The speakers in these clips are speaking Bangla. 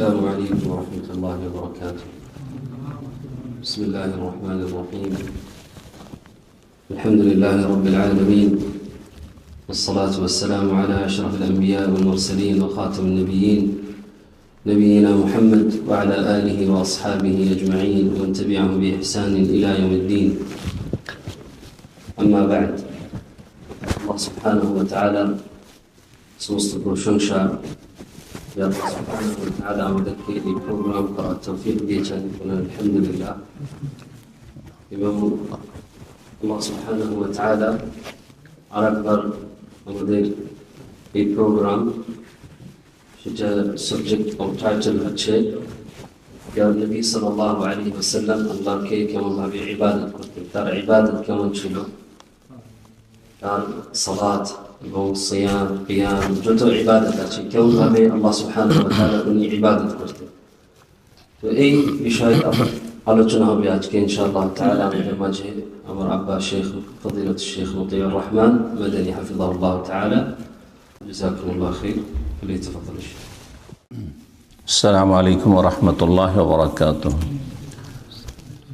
السلام عليكم ورحمة الله وبركاته. بسم الله الرحمن الرحيم. الحمد لله رب العالمين، والصلاة والسلام على أشرف الأنبياء والمرسلين وخاتم النبيين نبينا محمد وعلى آله وأصحابه أجمعين ومن تبعهم بإحسان إلى يوم الدين. أما بعد، الله سبحانه وتعالى সমস্ত প্রশংসা আল্লাহ সুবহানাহু ওয়া তাআলা আমাদেরকে এই প্রোগ্রাম করার তৌফিক দিয়েছেন, আলহামদুলিল্লাহ। এবং আল্লাহ সুবহানাহু ওয়া তাআলা আরেকবার আমাদের এই প্রোগ্রাম, সেটা সাবজেক্ট অফ টাইটেল হচ্ছে ইয়া নবী সাল্লাল্লাহু আলাইহি ওয়াসাল্লাম আল্লাহকে কেমনভাবে ইবাদত করতেন, তার ইবাদত কেমন ছিল, তার সালাত এবং সিয়াম কিয়াম যত ইবাদত আছে কেমনভাবে আল্লাহ সুবহানাহু ওয়া তাআলা উনি ইবাদত করতেন। তো এই বিষয়ে আলোচনা হবে আজকে ইনশাআল্লাহ তাআলা। আমাদের মাঝে আমার আব্বা শেখ ফজিলত শেখ মতিউর রহমান মাদানী হাফিজাহুল্লাহ তাআলা। জাযাকুমুল্লাহ খাইর। ফালিতাফাদ্দাল। السلام عليكم ورحمة الله وبركاته.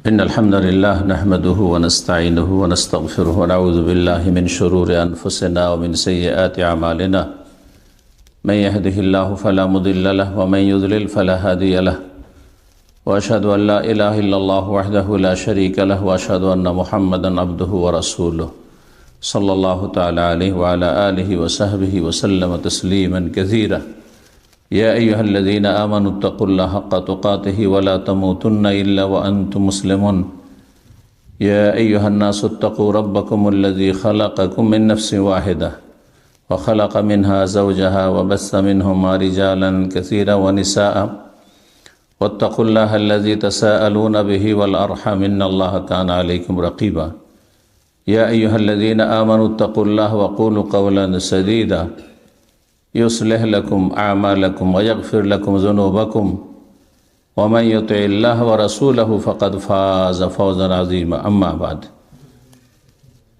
إن الحمد لله نحمده ونستعينه ونستغفره ونعوذ بالله من شرور أنفسنا ومن سيئات أعمالنا. من يهده الله فلا مضل له ومن يضلل فلا هادي له. وأشهد أن لا إله إلا الله وحده لا شريك له وأشهد أن محمدا عبده ورسوله صلى الله تعالى عليه وعلى آله وصحبه وسلم تسليما كثيرا. يا أيها الذين آمنوا اتقوا الله حق تقاته ولا تموتن إلا وأنتم مسلمون. يا أيها الناس اتقوا ربكم الذي خلقكم من نفس واحدة وخلق منها زوجها وبث منهما رجالا كثيرا ونساء واتقوا الله الذي تساءلون به والأرحام إن الله كان عليكم رقيبا. يا أيها الذين آمنوا اتقوا الله وقولوا قولا سديدا يصلح لكم أعمالكم ويغفر لكم ذنوبكم ومن يطع الله ورسوله فقد فاز فوزا عظيما. أما بعد،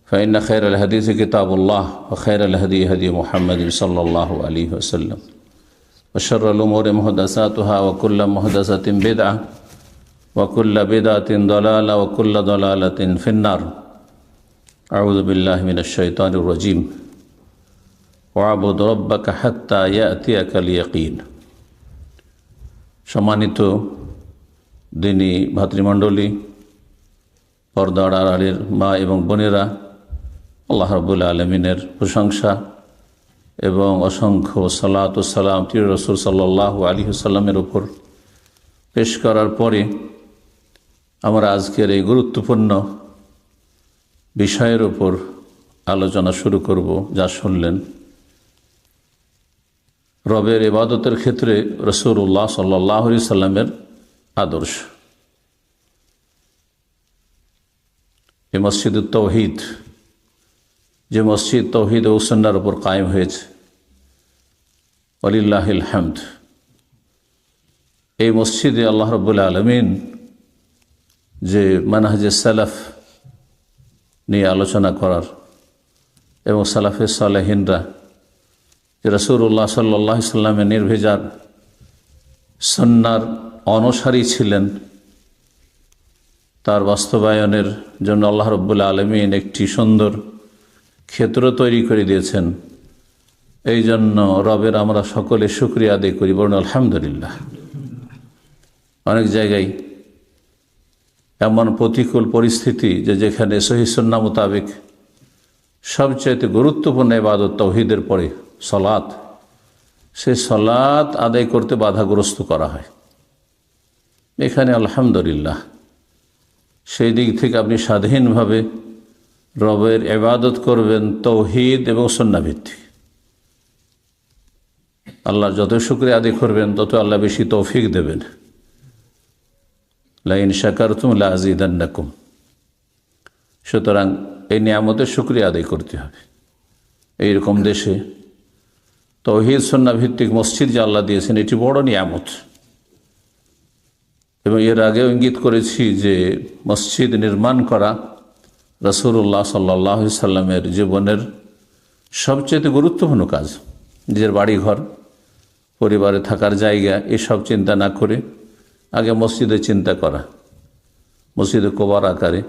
فإن خير الحديث كتاب الله وخير الهدي هدي محمد صلى الله عليه وسلم وشر الأمور محدثاتها وكل محدثة بدعة وكل بدعة ضلالة وكل ضلالة في النار. أعوذ بالله من الشيطان الرجيم. ওয়াবুদ রব্বাকা হাত্তা ইয়াতিয়াকাল ইয়াকিন। সম্মানিত দিনী ভাতৃমণ্ডলী, পর্দার আড়ালের মা এবং বোনেরা, আল্লাহ রাব্বুল আলামিনের প্রশংসা এবং অসংখ্য সালাত ও সালাম প্রিয় রাসূল সাল্লাল্লাহু আলাইহি ওয়াসাল্লামের উপর পেশ করার পরে আমরা আজকের এই গুরুত্বপূর্ণ বিষয়ের উপর আলোচনা শুরু করব, যা শুনলেন রবের ইবাদতের ক্ষেত্রে রাসূলুল্লাহ সাল্লাল্লাহু আলাইহি সাল্লামের আদর্শ। এই মসজিদুত তাওহীদ, যে মসজিদ তাওহীদ ও সুন্নাহর উপর কায়েম হয়েছে, ওয়ালিল্লাহিল হামদ, এই মসজিদে আল্লাহ রাব্বুল আলামিন যে মানহাজে সালাফ নিয়ে আলোচনা করার এবং সালাফে সালেহিনরা যে রাসূলুল্লাহ সাল্লাল্লাহু আলাইহি সাল্লামের নির্ভেজাল সুন্নাহর অনুসারী ছিলেন, তার বাস্তবায়নের জন্য আল্লাহ রাব্বুল আলামিন একটি সুন্দর ক্ষেত্র তৈরি করে দিয়েছেন। এই জন্য রবের আমরা সকলে শুকরিয়া আদায় করি, বলুন আলহামদুলিল্লাহ। অনেক জায়গায় এমন প্রতিকূল পরিস্থিতি যে যেখানে সহিহ সুন্নাহ মোতাবেক সবচাইতে গুরুত্বপূর্ণ ইবাদত তাওহীদের পরে সালাত, সেই সালাত আদায় করতে বাধাগ্রস্ত করা হয়। এখানে আলহামদুলিল্লাহ সেই দিক থেকে আপনি স্বাধীনভাবে রবের ইবাদত করবেন তাওহীদ এবং সুন্নাহ ভিত্তিক। আল্লাহর যত শুকরিয়া আদায় করবেন তত আল্লাহ বেশি তৌফিক দেবেন। লা ইন শাকারতুম লা আযীদান্নাকুম। সুতরাং এই নিয়ামতের শুকরিয়া আদায় করতে হবে। এইরকম দেশে তাওহীদ সুন্নাহ ভিত্তিক মসজিদ যে আল্লাহ দিয়েছেন, এটি বড় নিয়ামত। এবং এর আগেও ইঙ্গিত করেছি যে মসজিদ নির্মাণ করা রাসূলুল্লাহ সাল্লাল্লাহু আলাইহি সাল্লামের জীবনের সবচেয়ে গুরুত্বপূর্ণ কাজ। নিজের বাড়িঘর পরিবারে থাকার জায়গা, এসব চিন্তা না করে আগে মসজিদের চিন্তা করা, মসজিদে কোবার আকারে,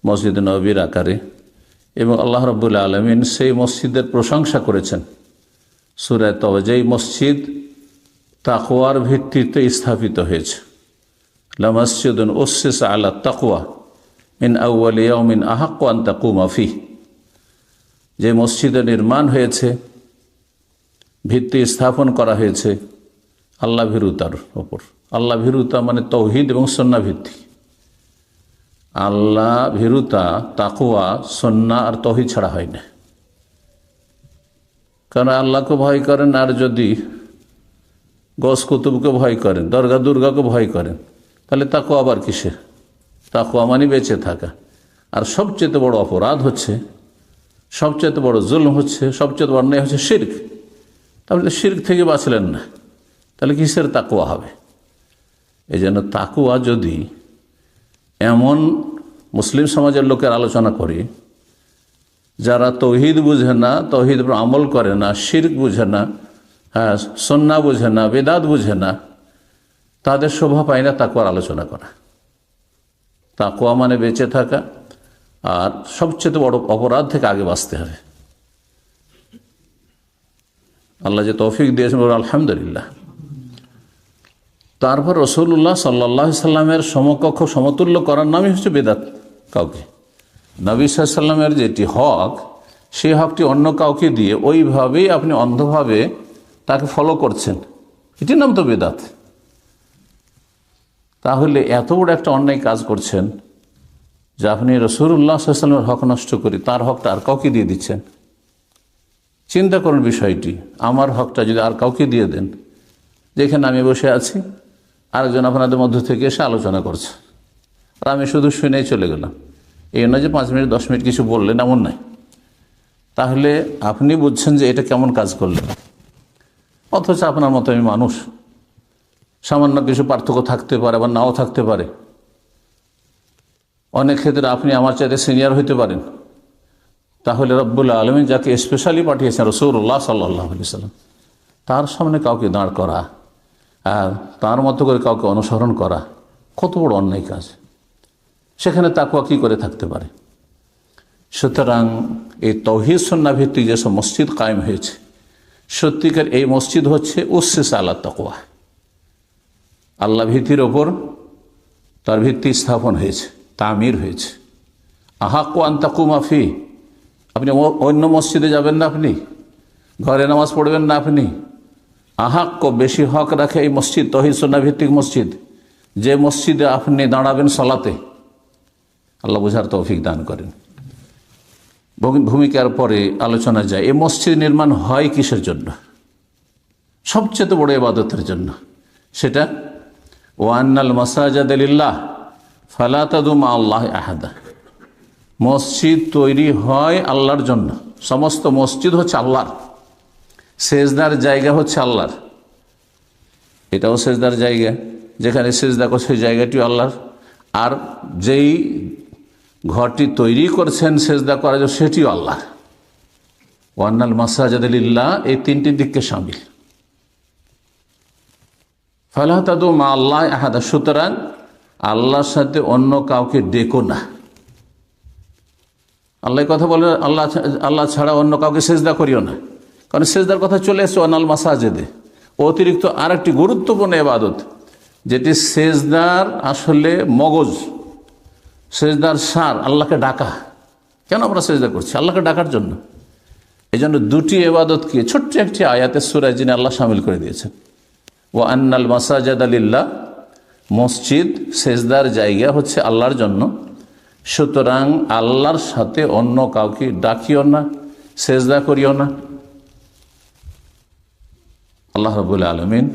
মসজিদে নববীর আকারে। এবং আল্লাহ রাব্বুল আলামিন সেই মসজিদের প্রশংসা করেছেন সূরা তওবা, যেই মসজিদ তাকওয়ার ভিত্তিতে স্থাপিত হয়েছে। লামাসজিদুন উসসিসা আলা তাকওয়া মিন আউওয়ালি ইয়াউমিন আহাক্কু আন তাকুমা ফিহি, যে মসজিদের নির্মাণ হয়েছে, ভিত্তি স্থাপন করা হয়েছে আল্লাহ ভীরুতার ওপর। আল্লাহ ভীরুতা মানে তৌহিদ এবং সুন্নাহ ভিত্তি। আল্লাহ ভীরুতা, তাকওয়া সুন্নাহ আর তৌহিদ ছাড়া হয় না। কারণ আল্লাহকে ভয় করেন আর যদি গস কুতুবকে ভয় করেন, দরগা দুর্গাকে ভয় করেন, তাহলে তাকওয়া আবার কিসের? তাকওয়া মানে বেঁচে থাকা। আর সবচেয়ে বড় অপরাধ হচ্ছে, সবচেয়ে বড় জুলম হচ্ছে, সবচেয়ে বড় অন্যায় হচ্ছে শিরক। তাহলে শিরক থেকে বাঁচলেন না, তাহলে কিসের তাকওয়া হবে? এই জন্য তাকওয়া যদি এমন মুসলিম সমাজের লোকের আলোচনা করি যারা তৌহিদ বুঝে না, তৌহিদ আমল করে না, শিরক বুঝে না, হ্যাঁ সুন্নাহ বুঝে না, বেদাত বুঝে না, তাদের শোভা পায় না তাকওয়ার আলোচনা করা। তাকওয়া মানে বেঁচে থাকা, আর সবচেয়ে বড় অপরাধ থেকে আগে বাঁচতে হবে। আল্লাহ যে তৌফিক দিয়েছেন আলহামদুলিল্লাহ। তারপর রাসূলুল্লাহ সাল্লাল্লাহু আলাইহি সাল্লামের সমকক্ষ সমতুল্য করার নামই হচ্ছে বেদাত। কাউকে নবী সাল্লাল্লাহু আলাইহি সাল্লামের যেটি হক, সেই হকটি অন্য কাউকে দিয়ে ওইভাবেই আপনি অন্ধভাবে তাকে ফলো করছেন, এটির নাম তো বেদাত। তাহলে এত বড় একটা অন্যায় কাজ করছেন যে আপনি রাসূলুল্লাহ সাল্লাল্লাহু আলাইহি সাল্লামের হক নষ্ট করে তার হকটা আর কাউকে দিয়ে দিচ্ছেন। চিন্তা করুন বিষয়টি। আমার হকটা যদি আর কাউকে দিয়ে দেন, যেখানে আমি বসে আছি আরেকজন আপনাদের মধ্য থেকে এসে আলোচনা করছে, আর আমি শুধু শুনেই চলে গেলাম, এই নয় যে 5 মিনিট 10 মিনিট কিছু বললেন, এমন নয়। তাহলে আপনি বুঝছেন যে এটা কেমন কাজ করলেন, অথচ আপনার মতো আমি মানুষ, সামান্য কিছু পার্থক্য থাকতে পারে বা নাও থাকতে পারে। অনেক ক্ষেত্রে আপনি আমার চাইতে সিনিয়র হইতে পারেন। তাহলে রব্বুল আলামিন যাকে স্পেশালি পাঠিয়েছেন রাসূলুল্লাহ সাল্লাল্লাহু আলাইহি ওয়াসাল্লাম, তার সামনে কাউকে দাঁড় করা আর তার মতো করে কাউকে অনুসরণ করা কত বড় অন্যায় কাজ। সেখানে তাকওয়া কি করে থাকতে পারে? সুতরাং এই তাওহীদ সুন্নাহ ভিত্তিক যেসব মসজিদ কায়েম হয়েছে, সত্যিকার এই মসজিদ হচ্ছে উসসিসা আলা তাকওয়া, আল্লাহ ভীতির ওপর তার ভিত্তি স্থাপন হয়েছে, তামির হয়েছে। আহাক্কু আন তাকুমা ফিহি, আপনি অন্য মসজিদে যাবেন না, আপনি ঘরে নামাজ পড়বেন না, আপনি আহাক্ক বেশি হক রাখে এই মসজিদ, তাওহীদ সুন্নাহ ভিত্তিক মসজিদ, যে মসজিদে আপনি দাঁড়াবেন সালাতে। আল্লাহ বুঝার তৌফিক দান করেন। ভূমিকার পরে আলোচনা যায় এই মসজিদ নির্মাণ হয় কিসের জন্য? সবচেয়ে বড় ইবাদতের জন্য। সেটা ওয়ান্নাল মাসাজিদা লিল্লাহ ফালা তাদউ মা আল্লাহি আহাদা। মসজিদ তৈরি হয় আল্লাহর জন্য। সমস্ত মসজিদ হচ্ছে আল্লাহর, সেজদার জায়গা হচ্ছে আল্লাহর। এটাও সেজদার জায়গা, যেখানে সেজদা করছে সেই জায়গাটিও আল্লাহর। আর যেই ঘরটি তৈরি করছেন সেজদা করার জন্য সেটিও আল্লাহর। ওয়ান্নাল মাসাজিদা লিল্লাহ এই তিনটি দিককে শামিল। ফালা তাদউ মা আল্লাহি আহাদা, সুতরাং আল্লাহর সাথে অন্য কাউকে ডেকো না। আল্লাহ কথা বলে আল্লাহ ছাড়া অন্য কাউকে সেজদা করিও না, কারণ সেজদার কথা চলে এসছে ওয়ান্নাল মাসাজিদে। অতিরিক্ত আরেকটি গুরুত্বপূর্ণ ইবাদত, যেটি সেজদার আসলে মগজ, সেজদার সার, আল্লাহকে ডাকা। কেন আমরা সেজদা করছি? আল্লাহকে ডাকার জন্য। এই জন্য দুটি ইবাদতকে ছোট্ট একটি আয়াতের সূরায় যিনি আল্লাহ শামিল করে দিয়েছেন। ওয়া আন্নাল মাসাজিদা লিল্লাহ, মসজিদ সেজদার জায়গা হচ্ছে আল্লাহর জন্য। সুতরাং আল্লাহর সাথে অন্য কাউকে ডাকিও না, সেজদা করিও না। আল্লাহ রাব্বুল আলামিন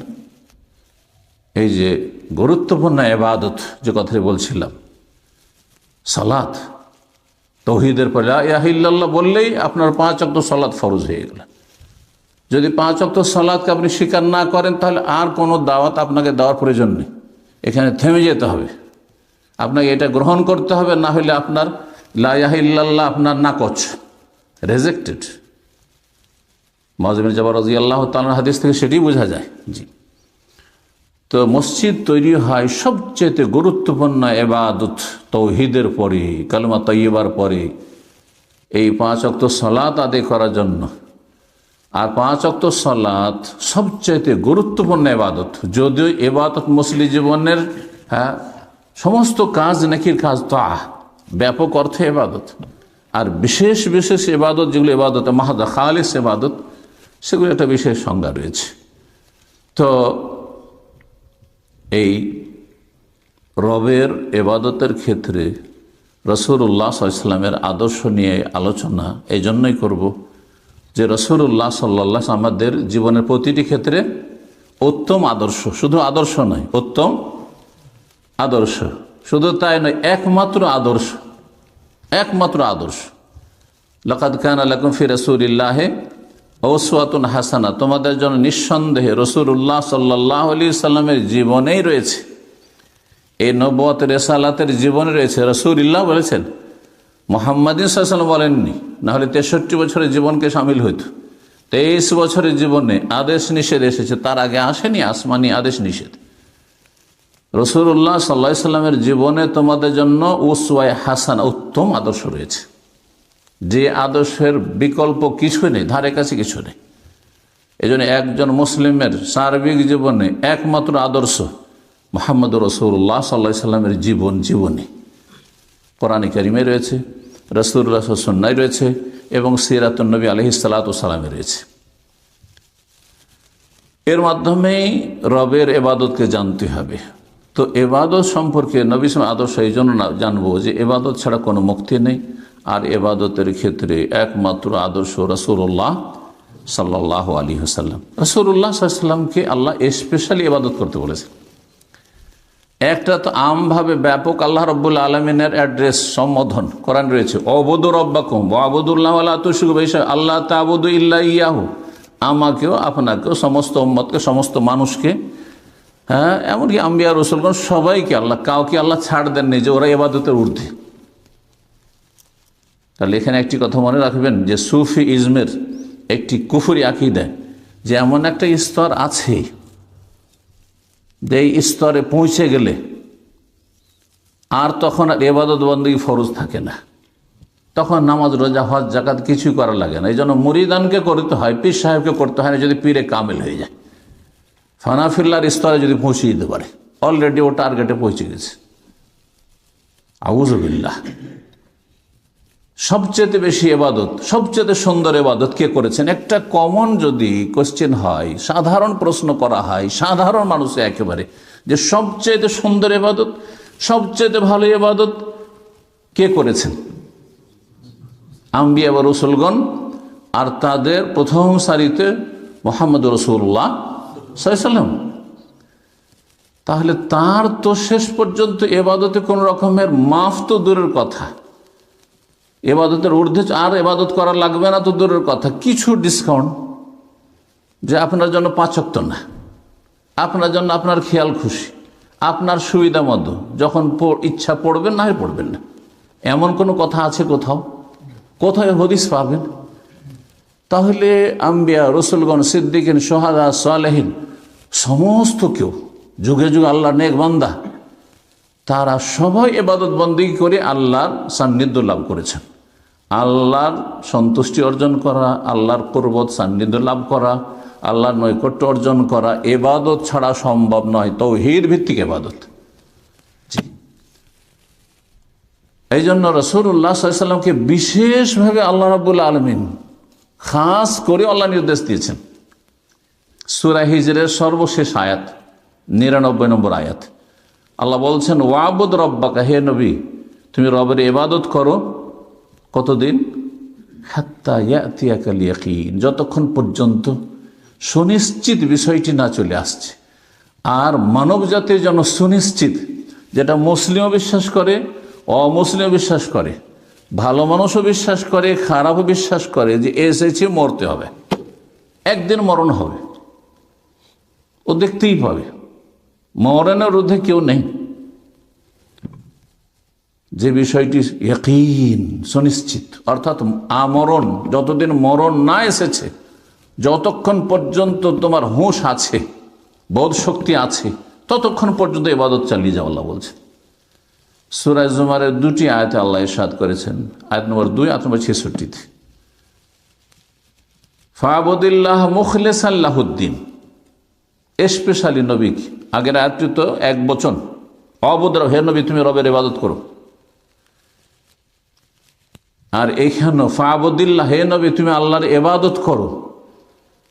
এই যে গুরুত্বপূর্ণ ইবাদত যে কথাই বলছিলাম, সালাত, তাওহীদের পর লা ইলাহা ইল্লাল্লাহ বললেই আপনার 5 ওয়াক্ত সালাত ফরজ হয়ে গেল। যদি 5 ওয়াক্ত সালাতকে আপনি স্বীকার না করেন, তাহলে আর কোনো দাওয়াত আপনাকে দেওয়ার প্রয়োজন নেই, এখানে থেমে যেতে হবে। আপনাকে এটা গ্রহণ করতে হবে, না হলে আপনার লা ইলাহা ইল্লাল্লাহ আপনার নাকচ, রেজেক্টেড। মুআয বিন জাবাল রাদিয়াল্লাহু তাআলা হাদিস থেকে সেটাই বোঝা যায়। জি, তো মসজিদ তৈরি হয় সবচেয়ে গুরুত্বপূর্ণ ইবাদত তাওহীদের পরে, কালেমা তাইয়্যিবার পরে এই 5 ওয়াক্ত সালাত আদায় করার জন্য। আর 5 ওয়াক্ত সালাত সবচেয়ে গুরুত্বপূর্ণ ইবাদত, যদিও ইবাদত মুসলিম জীবনের সমস্ত কাজ নেকির কাজ, তা ব্যাপক অর্থে ইবাদত। আর বিশেষ বিশেষ ইবাদত যেগুলো ইবাদত মাহাদা খালিস ইবাদত, সেগুলো একটা বিশেষ সংজ্ঞা রয়েছে। তো এই রবের ইবাদতের ক্ষেত্রে রাসূলুল্লাহ সাল্লাল্লাহু আলাইহি ওয়াসাল্লামের আদর্শ নিয়ে আলোচনা এই জন্যই করব যে রাসূলুল্লাহ সাল্লাল্লাহু আলাইহি ওয়াসাল্লাম আমাদের জীবনের প্রতিটি ক্ষেত্রে উত্তম আদর্শ, শুধু আদর্শ নয়, উত্তম আদর্শ। শুধু তাই নয়, একমাত্র আদর্শ, একমাত্র আদর্শ। লাকাদ কানা লাকুম ফি রাসূলিল্লাহি উসওয়াতুন হাসানাহ, তোমাদের জন্য নিঃসন্দেহে রাসূলুল্লাহ সাল্লাল্লাহু আলাইহি ওয়াসাল্লামের জীবনেই রয়েছে, এই নবুয়ত রিসালাতের জীবনে রয়েছে। রাসূলুল্লাহ বলেছেন, মুহাম্মদ সাল্লাল্লাহু আলাইহি ওয়াসাল্লাম বলেননি, না হলে 63 বছরের জীবনকে শামিল হইত। 23 বছরের জীবনে আদেশ নিষেধ এসেছে, তার আগে আসেনি আসমানি আদেশ নিষেধ। রাসূলুল্লাহ সাল্লাল্লাহু আলাইহি ওয়াসাল্লামের জীবনে তোমাদের জন্য উসওয়ায়ে হাসানা, উত্তম আদর্শ রয়েছে, যে আদর্শের বিকল্প কিছু নেই, ধারে কাছে কিছু নেই। এই জন্য একজন মুসলিমের সার্বিক জীবনে একমাত্র আদর্শ মুহাম্মদুর রাসূলুল্লাহ সাল্লাল্লাহু আলাইহি ওয়াসাল্লামের জীবনী কোরআনে কারিমে রয়েছে, রাসূলুল্লাহ সুন্নায় রয়েছে এবং সিরাতুন নবী আলাইহিস সালাতু ওয়াস সালামে রয়েছে। এর মাধ্যমেই রবের ইবাদতকে জানতে হবে। তো ইবাদত সম্পর্কে নবী সাল্লাল্লাহু আলাইহি ওয়াসাল্লাম আদর্শ এই জন্য জানবো যে ইবাদত ছাড়া কোনো মুক্তি নেই। আর ইবাদতের ক্ষেত্রে একমাত্র আদর্শ রাসূলুল্লাহ সাল্লাল্লাহু আলাইহি ওয়াসাল্লাম। রাসূলুল্লাহ সাল্লাল্লাহু আলাইহি ওয়াসাল্লামকে আল্লাহ স্পেশালি ইবাদত করতে বলেছেন। একটা তো আমভাবে ব্যাপক আল্লাহ রাব্বুল আলামিনের অ্যাড্রেস, সম্বোধন কোরআন রয়েছে, উবুদু রাব্বাকুম ওয়াবুদুল্লাহ ওয়া লা তুশরিকু বিহি আল্লাহ তা'বুদু ইল্লা ইয়াহু, আমাকেও আপনাকেও সমস্ত উম্মতকে, সমস্ত মানুষকে, এমনকি আম্বিয়া রাসূলগণ সবাইকে আল্লাহ, কাউকে আল্লাহ ছাড় দেননি যে ওরা ইবাদতের ঊর্ধ্বে। তাহলে এখানে একটি কথা মনে রাখবেন যে সুফি ইজমের একটি কুফরি আকীদা, যে এমন একটা স্তর আছে যে এই স্তরে পৌঁছে গেলে আর তখন আর ইবাদত বন্দেগী ফরজ থাকে না, তখন নামাজ রোজা হজ যাকাত কিছুই করা লাগে না। এই জন্য মুরিদানকে করতে হয়, পীর সাহেবকে করতে হয় না, যদি পীরে কামেল হয়ে যায়, ফানাফিল্লার স্তরে যদি পৌঁছে যেতে পারে, অলরেডি ও টার্গেটে পৌঁছে গেছে। আউযুবিল্লাহ। সবচেয়ে বেশি ইবাদত, সবচেয়ে সুন্দর ইবাদত কে করেছেন? একটা কমন যদি কোশ্চেন হয়, সাধারণ প্রশ্ন করা হয় সাধারণ মানুষে একেবারে, যে সবচেয়ে সুন্দর ইবাদত, সবচেয়ে ভালো ইবাদত কে করেছেন? আম্বিয়া বা রাসূলগণ, আর তাদের প্রথম সারিতে মুহাম্মদুর রাসূলুল্লাহ সাল্লাল্লাহু আলাইহি ওয়াসাল্লাম। তাহলে তার তো শেষ পর্যন্ত ইবাদতে কোন রকমের মাফ তো দূরের কথা, ইবাদতের ঊর্ধ্বে আর ইবাদত করা লাগবে না তো দূরের কথা, কিছু ডিসকাউন্ট, যে আপনার জন্য 5 ওয়াক্ত না, আপনার জন্য আপনার খেয়াল খুশি, আপনার সুবিধা মতো যখন ইচ্ছা পড়বেন, না হয় পড়বেন না, এমন কোনো কথা আছে কোথাও? কোথায় হাদিস পাবেন? তাহলে আম্বিয়া রাসূলগণ, সিদ্দিকিন, শুহাদা, সালেহিন, সমস্ত কেউ যুগে যুগে আল্লাহর নেক বান্দা, তারা সবাই ইবাদত বন্দেগী করে আল্লাহর সান্নিধ্য লাভ করেছেন। আল্লাহর সন্তুষ্টি অর্জন করা, আল্লাহর কুরবত সান্নিধ্য লাভ করা, আল্লাহর নৈকট্য অর্জন করা ইবাদত ছাড়া সম্ভব নয়, তাওহীদ ভিত্তিক ইবাদত। জি, এই জন্য রাসূলুল্লাহ সাল্লাল্লাহু আলাইহি ওয়াসাল্লামকে বিশেষভাবে আল্লাহ রাব্বুল আলামিন খাস করে আল্লাহ নির্দেশ দিয়েছেন। সূরা হিজরের সর্বশেষ আয়াত, 99 নম্বর আয়াত, আল্লাহ বলছেন, ওয়াবুদ রব্বাকা, হে নবী তুমি রবের ইবাদত করো, কতদিন? হাত্তা ইয়াতিয়াকাল ইয়াকিন, যতক্ষণ পর্যন্ত সুনিশ্চিত বিষয়টি না চলে আসছে। আর মানব জাতির জন্য সুনিশ্চিত, যেটা মুসলিমও বিশ্বাস করে, অমুসলিমও বিশ্বাস করে, ভালো মানুষও বিশ্বাস করে, খারাপও বিশ্বাস করে, যে এসেছে মরতে হবে, একদিন মরণ হবে, ও দেখতেই পাবে, মরণের ঊর্ধ্বে কেউ নেই। যে বিষয়টি ইয়াকিন, সুনিশ্চিত, অর্থাৎ আমরণ, যতদিন মরণ না এসেছে যতক্ষণ পর্যন্ত তোমার হুঁশ আছে, বোধ শক্তি আছে, ততক্ষণ পর্যন্ত ইবাদত চালিয়ে যাও, আল্লাহ বলছেন। সূরা জুমারের 2টি আয়াতে আল্লাহ ইরশাদ করেছেন, আয়াত নম্বর 2, আয়াত নম্বর 66-তে, ফাবুদিল্লাহ মুখলিসান লাহুদ্দিন। স্পেশালি নবীকে, আগের আয়াতটি তো এক বচন, অবুদ্র, হে নবী তুমি রবের ইবাদত করো। আর এইখানে ফাবুদিল্লাহ, হে নবী তুমি আল্লাহর ইবাদত করো।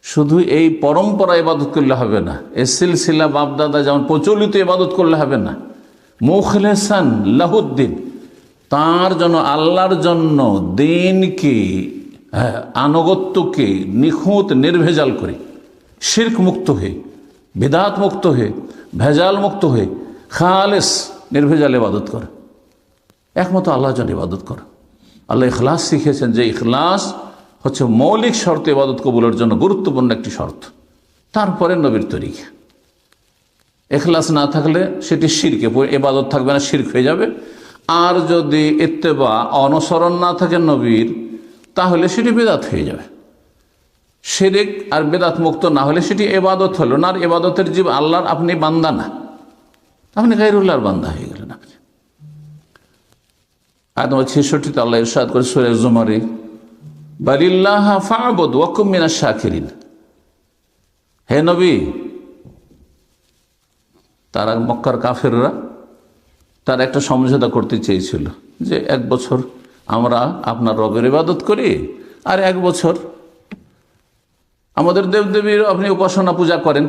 শুধু এই পরম্পরা ইবাদত করলে হবে না, এই সিলসিলা বাপদাদা যেমন প্রচলিত ইবাদত করলে হবে না, মুখলিসান লাহুদ্দিন, তার জন্য, আল্লাহর জন্য দিনকে, আনুগত্যকে নিখুঁত নির্ভেজাল করে, শিরক মুক্ত হয়ে, বিদআত মুক্ত হয়ে, ভেজাল মুক্ত হয়ে খালেস নির্ভেজাল ইবাদত করে, একমাত্র আল্লাহর জন্য ইবাদত করে। আল্লাহ ইখলাস শিখেছেন, যে ইখলাস হচ্ছে মৌলিক শর্ত ইবাদত কবুলের জন্য গুরুত্বপূর্ণ একটি শর্ত। তারপরে নবীর তরিকা। ইখলাস না থাকলে সেটি শিরকে, ইবাদত থাকবে না, শিরক হয়ে যাবে। আর যদি ইত্তেবা, অনুসরণ না থাকে নবীর, তাহলে সেটি বেদাত হয়ে যাবে। শিরক আর বেদাত মুক্ত না হলে সেটি ইবাদত হলো না। আর ইবাদতের জীব আল্লাহর, আপনি বান্দা না, আপনি গায়রুল্লাহর বান্দা হয়ে গেলেন। আপনি আয়াত নম্বর 66-তে আল্লাহ ইরশাদ করে সূরা জুমারে, বালিল্লাহ ফা'বুদ ওয়া কুম মিনাশ শাকিরিন। হে নবী, তারা মক্কার কাফেররা তার একটা সমঝোতা করতে চেয়েছিল যে 1 বছর আমরা আপনার রবের ইবাদত করি, আর 1 বছর আমাদের দেবদেবীর আপনি উপাসনা পূজা করেন।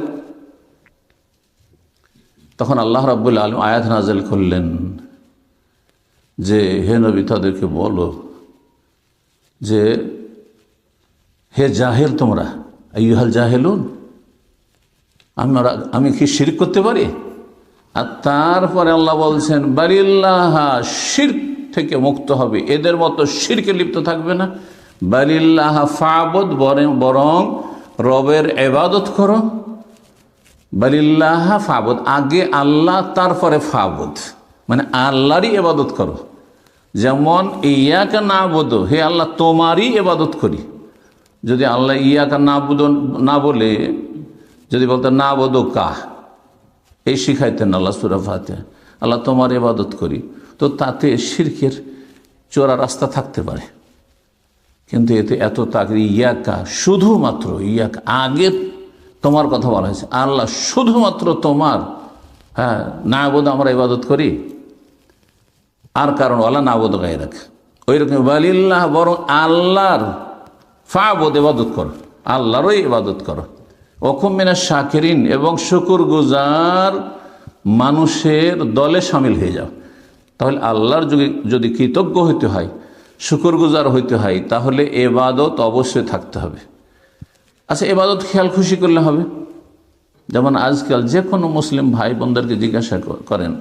তখন আল্লাহ রাব্বুল আলামিন আয়াত নাযিল করলেন যে, হে নবী তাদেরকে বলো যে, হে জাহেল তোমরা, আইয়ুহাল জাহেলুন, আমি কি শিরক করতে পারি? আর তারপরে আল্লাহ বলছেন, বালিল্লাহ, শিরক থেকে মুক্ত হবে, এদের মতো শিরকে লিপ্ত থাকবে না। বালিল্লাহ ফা'বুদ, বরং রবের ইবাদত করো। বালিল্লাহ ফা'বুদ, আগে আল্লাহ তারপরে ফা'বুদ, মানে আল্লাহরই ইবাদত করো। যেমন ইয়াকা না'বুদু, হে আল্লাহ তোমারই ইবাদত করি। যদি আল্লাহ ইয়াকা না'বুদু না বলে, যদি বলতেন না'বুদু কা, এই শিখাইতেন আল্লাহ সূরা ফাতিহা, আল্লাহ তোমার ইবাদত করি, তো তাতে শিরকের চোরা রাস্তা থাকতে পারে। কিন্তু এতে এত তাকরি, ইয়াকা, শুধুমাত্র ইয়াকা, আগে তোমার কথা বলা হয়েছে, আল্লাহ শুধুমাত্র তোমার, হ্যাঁ, না'বুদু আমরা ইবাদত করি, আর কারণ ওয়ালা না'বুদু গায়রাক, ওই রকম বালিল্লাহ, বরং আল্লাহর ফা'বুদ, ইবাদত করো, আল্লাহরই ইবাদত করো। ওয়া কুম মিনাশ শাকিরিন, এবং শুকরগুজার মানুষের দলে শামিল হয়ে যাও। তাহলে আল্লাহর যদি কৃতজ্ঞ হইতে হয়, শুকরগুজার হইতে হয়, তাহলে ইবাদত অবশ্যই থাকতে হবে। আচ্ছা, ইবাদত খেয়াল খুশি করলে হবে। যেমন আজকাল যে কোনো মুসলিম ভাই বোনদেরকে জিজ্ঞাসা করেন,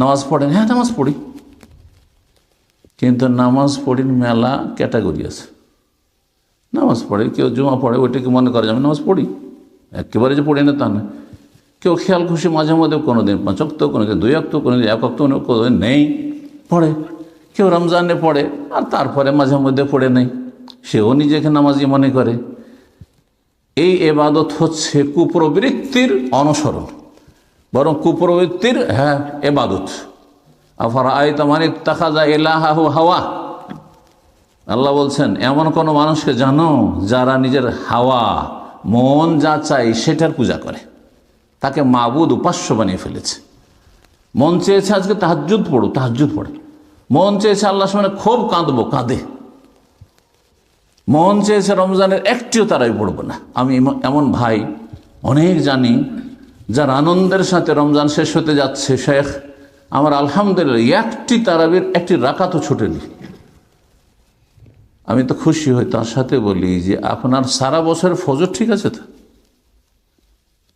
নামাজ পড়েন? হ্যাঁ, নামাজ পড়ি। কিন্তু নামাজ পড়ির মেলা ক্যাটাগরি আছে। নামাজ পড়ে, কেউ জুমা পড়ে, ওইটাকে মনে করে আমি নামাজ পড়ি, একেবারে যে পড়ি না তা না। কেউ খেয়াল খুশি মাঝে মধ্যে, কোনো দিন 5 ওয়াক্ত, কোনো দিন 2 ওয়াক্ত, কোনো দিন 1 ওয়াক্ত, কোনো দিন নেই পড়ে। কেউ রমজানে পড়ে, আর তারপরে মাঝে মধ্যে পড়ে নেই, সেও নিজেকে নামাজি মনে করে। এই ইবাদত হচ্ছে কুপ্রবৃত্তির অনুসরণ, বরং কুপ্রবৃত্তির, হ্যাঁ, ইবাদত। আফারাআইতা মান ইত্তাখাযা ইলাহাহু হাওয়া, আল্লাহ বলছেন, এমন কোন মানুষকে জানো যারা নিজের হাওয়া, মন যা চাই সেটার পূজা করে, তাকে মাবুদ, উপাস্য বানিয়ে ফেলেছে। মন চেয়েছে আজকে তাহাজ্জুদ পড়ো, তাহাজ্জুদ পড়ে। মন চেয়েছে আল্লাহর সামনে খুব কাঁদবো, কাঁদে। মন চেয়েছে রমজানের একটিও তারাই পড়বো না। আমি এমন ভাই অনেক জানি যার আনন্দের সাথে রমজান শেষ হতে যাচ্ছে, শেখ আমার আলহামদুলিল্লাহ একটি তারাবির একটি রাকাতও ছুটেনি। আমি তো খুশি হই, তার সাথে বলি যে আপনার সারা বছর ফজর ঠিক আছে তো?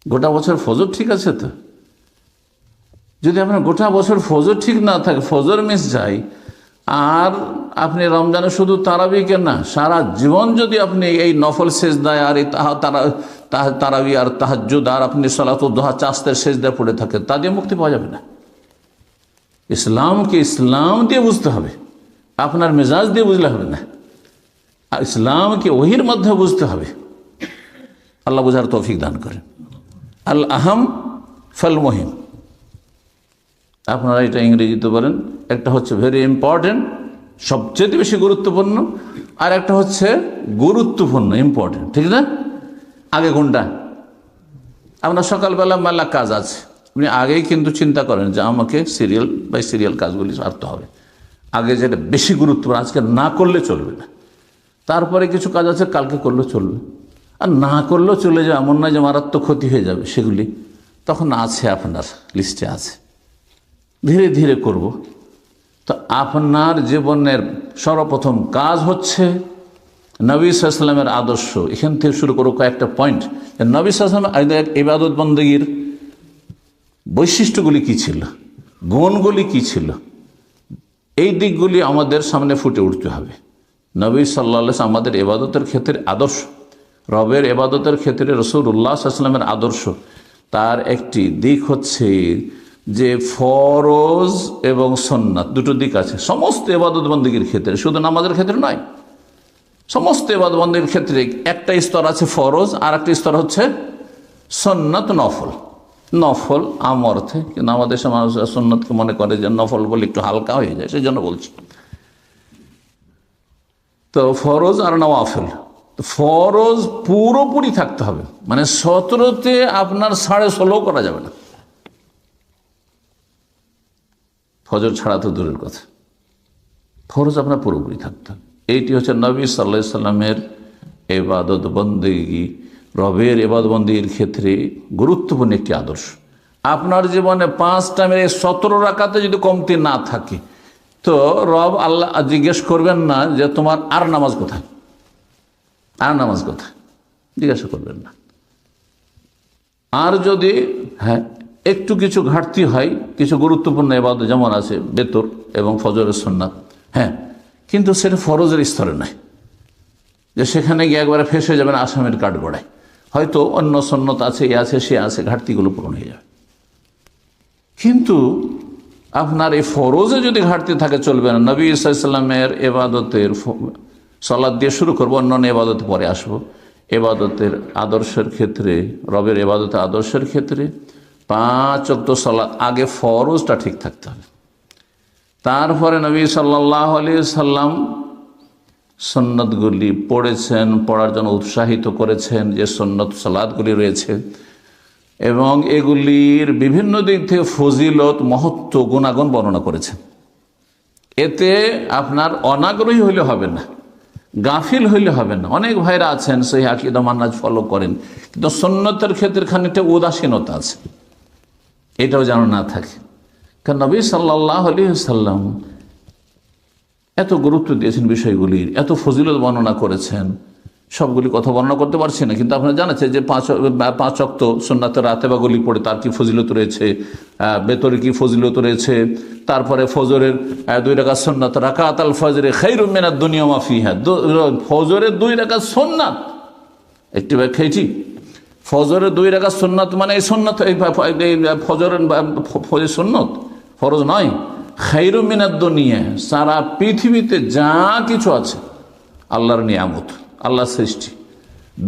গোটা বছর ফজর ঠিক আছে তো? যদি আপনার গোটা বছর ফজর ঠিক না থাকে, ফজর মিস যায়, আর আপনি রমজানে শুধু তারাবিকে না, সারা জীবন যদি আপনি এই নফল সেজদায় আর এই তারাবি আর তাহাজ্জুদ আর আপনি সালাতুদ দুহা, চাস্তের সেজদায় পড়ে থাকেন, তা দিয়ে মুক্তি পাওয়া যাবে না। ইসলামকে ইসলাম দিয়ে বুঝতে হবে, আপনার মেজাজ দিয়ে বুঝলে হবে না। আর ইসলামকে ওহির মধ্যে বুঝতে হবে। আল্লাহ বোঝার তৌফিক দান করেন। আল আহাম ফাল মুহিম, আপনারা এটা ইংরেজিতে বলেন। একটা হচ্ছে ভেরি ইম্পর্টেন্ট, সবচেয়ে বেশি গুরুত্বপূর্ণ, আর একটা হচ্ছে গুরুত্বপূর্ণ ইম্পর্টেন্ট, ঠিক না? আগে কোনটা? আপনার সকালবেলা মেলা কাজ আছে, আপনি আগেই কিন্তু চিন্তা করেন যে আমাকে সিরিয়াল বাই সিরিয়াল কাজগুলি সারতে হবে। আগে যেটা বেশি গুরুত্বপূর্ণ, আজকে না করলে চলবে না। তারপরে কিছু কাজ আছে কালকে করলে চলবে, আর না করলেও চলে যাবে, এমন নয় যে মারাত্মক ক্ষতি হয়ে যাবে, সেগুলি তখন আছে আপনার লিস্টে আছে, ধীরে ধীরে করব। তো আপনার জীবনের সর্বপ্রথম কাজ হচ্ছে নবী সাল্লাল্লাহু আলাইহি ওয়াসাল্লামের আদর্শ। এখান থেকে শুরু করব কয়েকটা পয়েন্ট। নবী সাল্লাল্লাহু আলাইহি ওয়াসাল্লামের ইবাদত বন্দেগীর বৈশিষ্ট্যগুলি কী ছিল, গুণগুলি কী ছিল, এই দিকগুলি আমাদের সামনে ফুটে উঠতে হবে। নবী সাল্লাল্লাহু আলাইহি ওয়াসাল্লাম আমাদের ইবাদতের ক্ষেত্রে আদর্শ, রবের ইবাদতের ক্ষেত্রে রাসূলুল্লাহ সাল্লাল্লাহু আলাইহি ওয়াসাল্লামের আদর্শ। তার একটি দিক হচ্ছে যে ফরজ এবং সুন্নাত দুটো দিক আছে সমস্ত ইবাদত বন্দেগীর ক্ষেত্রে, শুধু নামাজের ক্ষেত্রে নয়। সমস্ত ইবাদত বন্দেগীর ক্ষেত্রে একটা স্তর আছে ফরজ, আর একটা স্তর হচ্ছে সুন্নাত, নফল। নফল আম অর্থে, কিন্তু আমাদের দেশে মানুষ সুন্নাতকে মনে করে যে নফল বলে একটু হালকা হয়ে যায়, সেই জন্য বলছি। তো ফরজ আর নওয়াফল, ফরজ পুরোপুরি থাকতে হবে, মানে 17তে আপনার 16.5 করা যাবে না। ফজর ছাড়া তো দূরের কথা, ফরজ আপনার পুরোপুরি থাকতে হবে। এইটি হচ্ছে নবী সাল্লাল্লাহু আলাইহি সাল্লামের ইবাদত বন্দেগী, রবের ইবাদত বন্দেগীর ক্ষেত্রে গুরুত্বপূর্ণ একটি আদর্শ। আপনার জীবনে 5 টাইমের 17 রাকাতে যদি কমতি না থাকে, তো রব আল্লাহ জিজ্ঞেস করবেন না যে তোমার আর নামাজ কোথায়, আর নামাজ কোথায়, জিজ্ঞাসা করবেন না। আর যদি একটু কিছু ঘাটতি হয়, কিছু গুরুত্বপূর্ণ ইবাদত যেমন আছে বেতর এবং ফজরের সুন্নাত, কিন্তু সেটা ফরজের স্তরে নাই যে সেখানে গিয়ে একবারে ফেসে যাবেন আসামের কাঠগড়ায়। হয়তো অন্য সুন্নত আছে, এ আছে, সে আছে, ঘাটতিগুলো পূরণ হয়ে যাবে। কিন্তু আপনার এই ফরজে যদি ঘাটতি থাকে চলবে না। নবী সাল্লাল্লাহু আলাইহি ওয়াসাল্লামের ইবাদতের সালাত দিয়ে শুরু করবো, অন্যান্য ইবাদতে পরে আসবো। ইবাদতের আদর্শের ক্ষেত্রে, রবের ইবাদতের আদর্শের ক্ষেত্রে 5 ওয়াক্ত সালাত, আগে ফরজটা ঠিক থাকতে হবে। তারপরে নবী সাল্লাল্লাহু আলাইহি ওয়াসাল্লাম সুন্নতগুলি পড়েছেন, পড়ার জন্য উৎসাহিত করেছেন, যে সুন্নত সালাতগুলি রয়েছে, এবং এগুলির বিভিন্ন দিক থেকে ফজিলত, মহত্ব, গুণাগুণ বর্ণনা করেছেন। এতে আপনার অনাগ্রহী হইলে হবে না, গাফিল হইলে হবে না। অনেক ভাইরা আছেন সেই আকীদা মানহাজ ফলো করেন, কিন্তু সুন্নতের ক্ষেত্রে খানিকটা উদাসীনতা আছে, এটাও যেন না থাকে। কারণ নবী সাল্লাল্লাহু আলাইহি ওয়াসাল্লাম এত গুরুত্ব দিয়েছেন বিষয়গুলির, এত ফজিলত বর্ণনা করেছেন, সবগুলি কথা বর্ণনা করতে পারছি না। কিন্তু আপনারা জানাচ্ছেন যে 5 ওয়াক্ত সুন্নাতের রাতে বা গলি পড়ে তার কি ফজিলত রয়েছে, বেতরে কি ফজিলত রয়েছে, তারপরে ফজরের 2 রাকাত সুন্নাত, রাকাত আল ফজরে খায়রুম মিনাদ দুনিয়া ওয়া মা ফিহা, ফজরের 2 রাকাত সুন্নাত। একটি ব্যাখ্যা এটি, ফজরের 2 রাকাত সুন্নাত মানে এই সুন্নাত, এই ফজরের ফজর সুন্নত, ফরজ নয়। খায়রুম মিনাদ দুনিয়া, সারা পৃথিবীতে যা কিছু আছে আল্লাহর নিয়ামত, আল্লাহর সৃষ্টি,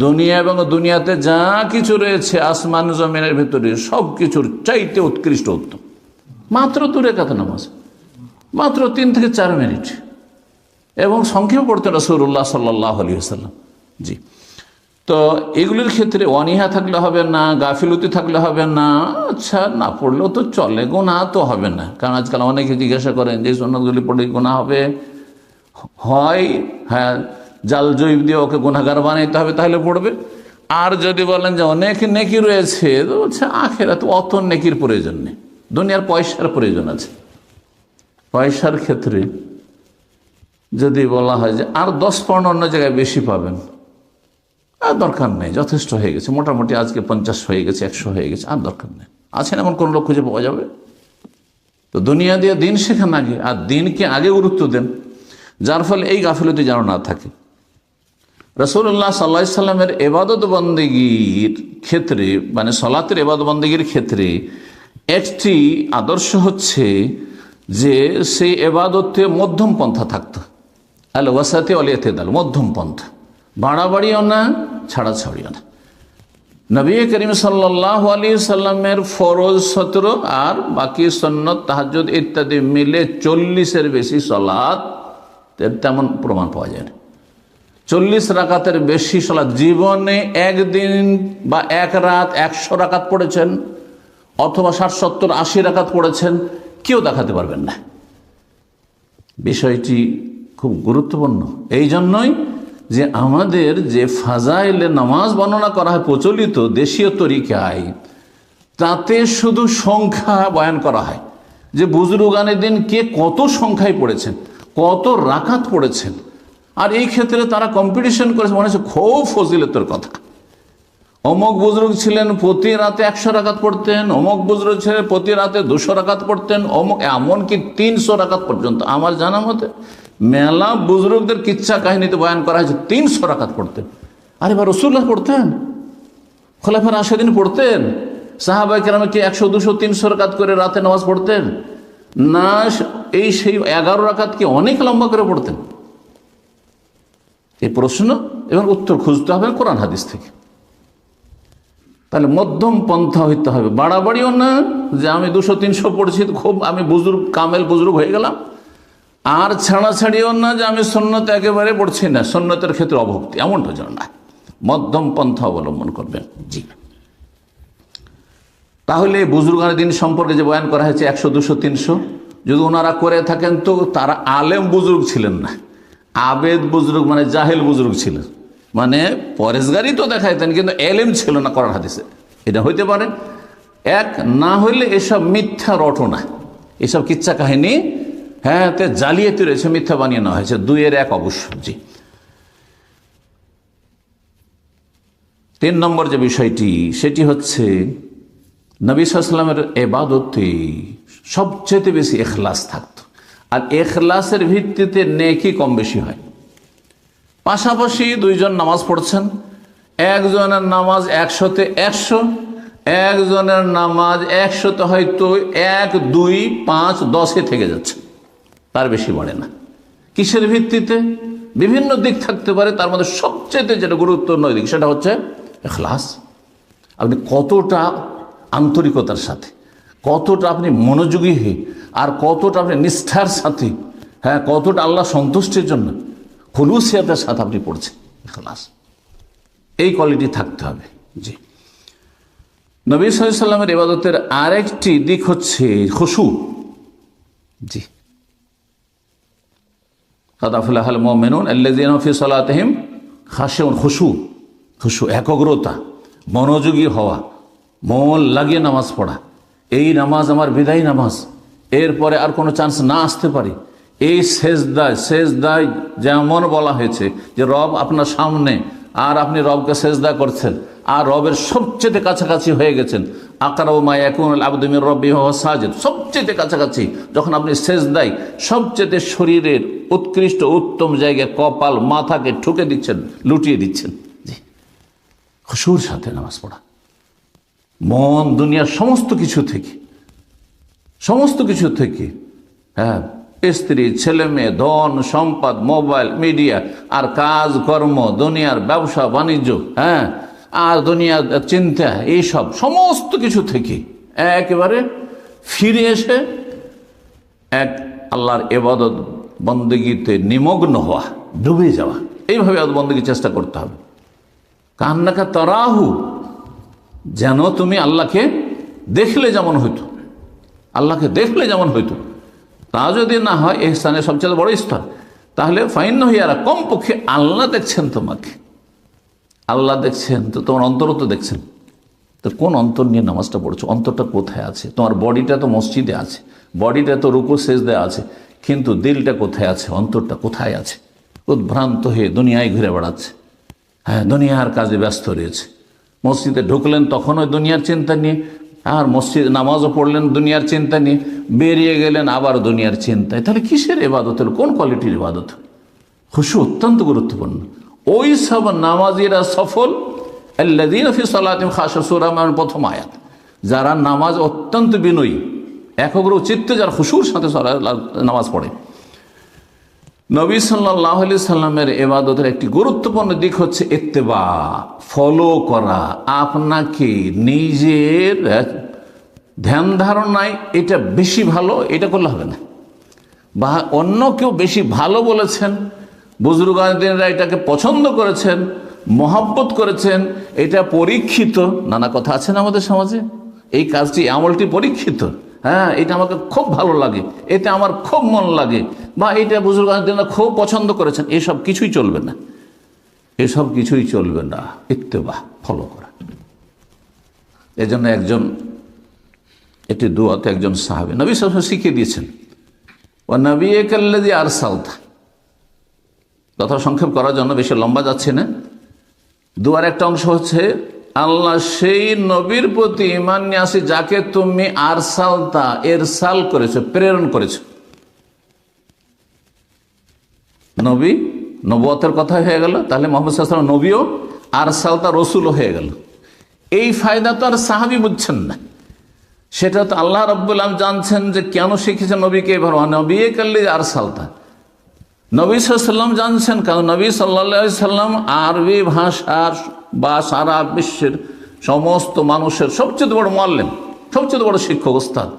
দুনিয়া এবং দুনিয়াতে যা কিছু রয়েছে আসমান জমিনের ভেতরে সব কিছুর চাইতে উৎকৃষ্ট, উত্তম। মাত্র 2 রাকাত নামাজ, মাত্র 3 থেকে 4 মিনিট, এবং সংক্ষেপ পড়তেন রাসূলুল্লাহ সাল্লাল্লাহু আলাইহি ওয়াসাল্লাম। জি, তো এগুলির ক্ষেত্রে অনীহা থাকলে হবে না, গাফিলতি থাকলে হবে না। আচ্ছা, না পড়লেও তো চলে, গুনাহ তো হবে না। কারণ আজকাল অনেকে জিজ্ঞাসা করেন যে সুন্নতগুলি পড়লে গুনাহ হবে, হয় জাল জৈব দিয়ে ওকে গুনাহগার বানাইতে হবে, তাহলে পড়বে। আর যদি বলেন যে অনেক নেকি রয়েছে, তো হচ্ছে আখিরাতে অত নেকির প্রয়োজন নেই, দুনিয়ার পয়সার প্রয়োজন আছে। পয়সার ক্ষেত্রে যদি বলা হয় যে আর 10 পাউন্ড অন্য জায়গায় বেশি পাবেন, আর দরকার নেই, যথেষ্ট হয়ে গেছে, মোটামুটি আজকে 50 হয়ে গেছে, 100 হয়ে গেছে, আর দরকার নেই। আছেন এমন কোন লোক খুঁজে পাওয়া যাবে? তো দুনিয়া দিয়ে দিন শেখান আগে, আর দিনকে আগে গুরুত্ব দেন, যার ফলে এই গাফিলতি যেন না থাকে। রাসূলুল্লাহ সাল্লাল্লাহু আলাইহি সাল্লামের ইবাদত বন্দেগীর ক্ষেত্রে, মানে সালাতের ইবাদত বন্দেগীর ক্ষেত্রে একটি আদর্শ হচ্ছে যে সেই ইবাদতে মধ্যম পন্থা থাকতো, আল ওয়াসাতি ওয়াল ইতিদাল, মধ্যম পন্থা, বাড়াবাড়িও না, ছাড়াছাড়িও না। নবী করিম সাল্লাল্লাহু আলাইহি সাল্লামের ফরজ 17 আর বাকি সুন্নত তাহাজ্জুদ ইত্যাদি মিলে 40-এর বেশি সালাত তেমন প্রমাণ পাওয়া যায় না। 40 রাকাতের বেশি সালাত জীবনে একদিন বা এক রাত 100 রাকাত পড়েছেন অথবা 60, 70, 80 রাকাত পড়েছেন, কেউ দেখাতে পারবেন না। বিষয়টি খুব গুরুত্বপূর্ণ। এই জন্যই যে আমাদের যে ফাজাইলে নামাজ বর্ণনা করা হয় প্রচলিত দেশীয় তরিকায়, তাতে শুধু সংখ্যা বয়ান করা হয় যে বুজুর্গানের দিন কে কত সংখ্যায় পড়েছেন, কত রাকাত পড়েছেন। আর এই ক্ষেত্রে তারা কম্পিটিশন করেছে, মনে হচ্ছে খুব ফজিলতের কথা। অমুক বুজুর্গ ছিলেন প্রতি রাতে 100 রাকাত পড়তেন, অমুক বুজুর্গ ছিলেন প্রতি রাতে 200 রাকাত পড়তেন, অমুক এমনকি 300 রাকাত পর্যন্ত। আমার জানা মতে মেলা বুজুর্গদের কিচ্ছা কাহিনীতে বয়ান করা হয়েছে 300 রাকাত পড়তেন। আরে বা রাসূলুল্লাহ পড়তেন, খোলাফায়ে রাশিদিন পড়তেন, সাহাবায়ে কেরাম কি 100, 200, 300 রাকাত করে রাতে নামাজ পড়তেন না? এই সেই 11 রাকাত কি অনেক লম্বা করে পড়তেন? এই প্রশ্ন এবং উত্তর খুঁজতে হবে কোরআন হাদিস থেকে। তাহলে মধ্যম পন্থা হইতে হবে, বাড়াবাড়িও না যে আমি 200, 300 পড়ছি খুব আমি বুজুর্গ কামেল বুজুর্গ হয়ে গেলাম, আর ছাড়াছাড়িও না যে আমি সুন্নত একেবারে পড়ছি না, সুন্নতের ক্ষেত্রে অভক্তি, এমনটা যেন না। মধ্যম পন্থা অবলম্বন করবেন। জি, তাহলে বুজুর্গানের দিন সম্পর্কে যে বয়ান করা হয়েছে 100, 200, 300, যদি ওনারা করে থাকেন তো তারা আলেম বুজুর্গ ছিলেন না, আবেদ বুজুর্গ মানে জাহেল বুজুর্গ ছিলেন, মানে পরেশগারি তো দেখাইতেন কিন্তু এলেম ছিল না কোরআন হাদিসে। এটা হইতে পারে। এক না হইলে এসব মিথ্যা রটনা, এসব কিচ্ছা কাহিনী, হ্যাঁ তে জালিয়াতি রয়েছে, মিথ্যা বানিয়ে নেওয়া হয়েছে। 2-এর 1 অবশ্য। জি, 3 নম্বর যে বিষয়টি সেটি হচ্ছে নবী সাল্লাল্লাহু আলাইহি ওয়াসাল্লামের ইবাদতে সবচেয়ে বেশি ইখলাস থাকতো, আর ইখলাসের ভিত্তিতে নেকি কম বেশি হয়। পাশাপাশি 2 জন নামাজ পড়ছেন, একজনের নামাজ 100-তে 100, একজনের নামাজ 100-তে হয়তো 1, 2, 5, 10-এ থেকে যাচ্ছে, তার বেশি বাড়ে না। কিসের ভিত্তিতে? বিভিন্ন দিক থাকতে পারে, তার মধ্যে সবচেয়ে যেটা গুরুত্বপূর্ণ দিক সেটা হচ্ছে ইখলাস। আপনি কতটা আন্তরিকতার সাথে, কতটা আপনি মনোযোগী হয়ে, আর কতটা আপনি নিষ্ঠার সাথে, হ্যাঁ কতটা আল্লাহ সন্তুষ্টির জন্য খুলুসিয়াতের সাথে আপনি পড়ছেন, ইখলাস, এই কোয়ালিটি থাকতে হবে। জি, নবী সাল্লাল্লাহু আলাইহি ওয়াসাল্লামের ইবাদতের আরেকটি দিক হচ্ছে খুশু। জি, কাদ আফলাহাল মুমিনুন আল্লাযীনা ফি সালাতিহিম খাশিউন। খুশু একাগ্রতা, মনোযোগী হওয়া, মন লাগিয়ে নামাজ পড়া। এই নামাজ আমার বিদায়ী নামাজ, এরপরে আর কোনো চান্স না আসতে পারে। এই সেজদায় যেমন বলা হয়েছে যে রব আপনার সামনে, আর আপনি রবকে সেজদা করছেন, আর রবের সবচেয়ে কাছাকাছি হয়ে গেছেন। আকরাবু মা ইয়াকুনুল আবদু মির রাব্বিহি ওয়া হুয়া সাজিদ, সবচেয়ে কাছাকাছি যখন আপনি সেজদায় সবচেয়ে শরীরের উৎকৃষ্ট উত্তম জায়গায় কপাল মাথাকে ঠুকে দিচ্ছেন, লুটিয়ে দিচ্ছেন। জি, খুশুর সাথে নামাজ পড়া, মন দুনিয়ার সমস্ত কিছু থেকে, হ্যাঁ স্ত্রী, ছেলে মেয়ে, ধন সম্পদ, মোবাইল, মিডিয়া, আর কাজ কর্ম, দুনিয়ার ব্যবসা বাণিজ্য, হ্যাঁ আর দুনিয়ার চিন্তা, এইসব সমস্ত কিছু থেকে একেবারে ফিরে এসে এক আল্লাহর ইবাদত বন্দেগীতে নিমগ্ন হওয়া, ডুবে যাওয়া, এইভাবে বন্দেগীর চেষ্টা করতে হবে। কান্নাকা তারাহু, যেন তুমি আল্লাহকে দেখলে যেমন হইতো, তা যদি না হয় ইহসানের সবচেয়ে বড় স্তর, তাহলে ফাইন হইয়ারা, কমপক্ষে আল্লাহ দেখছেন তোমাকে, আল্লাহ দেখছেন তো তোমার অন্তরও তো দেখছেন। তো কোন অন্তর নিয়ে নামাজটা পড়ছো? অন্তরটা কোথায় আছে? তোমার বডিটা তো মসজিদে আছে, বডিটা তো রুকু সেজদায় আছে, কিন্তু দিলটা কোথায় আছে? অন্তরটা কোথায় আছে? উদ্ভ্রান্ত হয়ে দুনিয়ায় ঘুরে বেড়াচ্ছে, হ্যাঁ দুনিয়ার কাজে ব্যস্ত রয়েছে। মসজিদে ঢুকলেন তখন ওই দুনিয়ার চিন্তা নিয়ে, আর মসজিদ নামাজও পড়লেন দুনিয়ার চিন্তা নিয়ে, বেরিয়ে গেলেন আবার দুনিয়ার চিন্তায়। তাহলে কিসের ইবাদত হলো? কোন কোয়ালিটির ইবাদত? খুশু অত্যন্ত গুরুত্বপূর্ণ। ওই সব নামাজিরা সফল, আল্লাযীনা ফি সালাতিহিম খাশিউন, সূরা মায়ের প্রথম আয়াত, যারা নামাজ অত্যন্ত বিনয়ী, একাগ্র চিত্তে যারা খুশুর সাথে নামাজ পড়ে। নবী সাল্লাল্লাহু আলাইহি সাল্লামের ইবাদতের একটি গুরুত্বপূর্ণ দিক হচ্ছে ইত্তেবা, ফলো করা। আপনাকে নিজের ধ্যান ধারণায় এটা বেশি ভালো, এটা করলে হবে না, বা অন্য কেউ বেশি ভালো বলেছেন, বুজুর্গানরা এটাকে পছন্দ করেছেন, মহব্বত করেছেন, এটা পরীক্ষিত। নানা কথা আছে না আমাদের সমাজে, এই কাজটি আমলটি পরীক্ষিত, হ্যাঁ এটা আমাকে খুব ভালো লাগে, এতে আমার খুব মন লাগে, বা এটা বুজুর্গানরা খুব পছন্দ করেছেন, এসব কিছুই চলবে না, এসব কিছুই চলবে না। ইত্তেবা, ফলো করা। এজন্য একটি দুয়াতে একজন সাহাবী নবী সাল্লাল্লাহু আলাইহি ওয়াসাল্লাম শিখিয়ে দিয়েছেন, ও নবিয়্যাকাল্লাযী আরসালতা। কথা সংক্ষেপ করার জন্য বেশি লম্বা যাচ্ছে না। দুয়ার একটা অংশ হচ্ছে, আল্লাহ সেই নবীর প্রতি ঈমান নিয়ে আসি যাকে তুমি আরসালতা, ইরসাল করেছো, প্রেরণ করেছো। নবী, নবুয়তের কথা হয়ে গেল, তাহলে মুহাম্মদ সাল্লাল্লাহু আলাইহি ওয়াসাল্লাম নবীও, আরসালতা রসুলও হয়ে গেল। এই ফায়দা তো আর সাহাবী বুঝছেন না, সেটা তো আল্লাহ রাব্বুল আলামিন জানছেন যে কেন শিখেছেন নবীকে এভাবে, নবিয়্যাকাল্লাযী আরসালতা। নবী সাল্লাল্লাহু আলাইহি ওয়াসাল্লাম জানছেন, কারণ নবী সাল্লাল্লাহু আলাইহি ওয়াসাল্লাম আরবি ভাষার বা সারা বিশ্বের সমস্ত মানুষের সবচেয়ে বড় মুআল্লিম, সবচেয়ে বড় শিক্ষক, ওস্তাদ।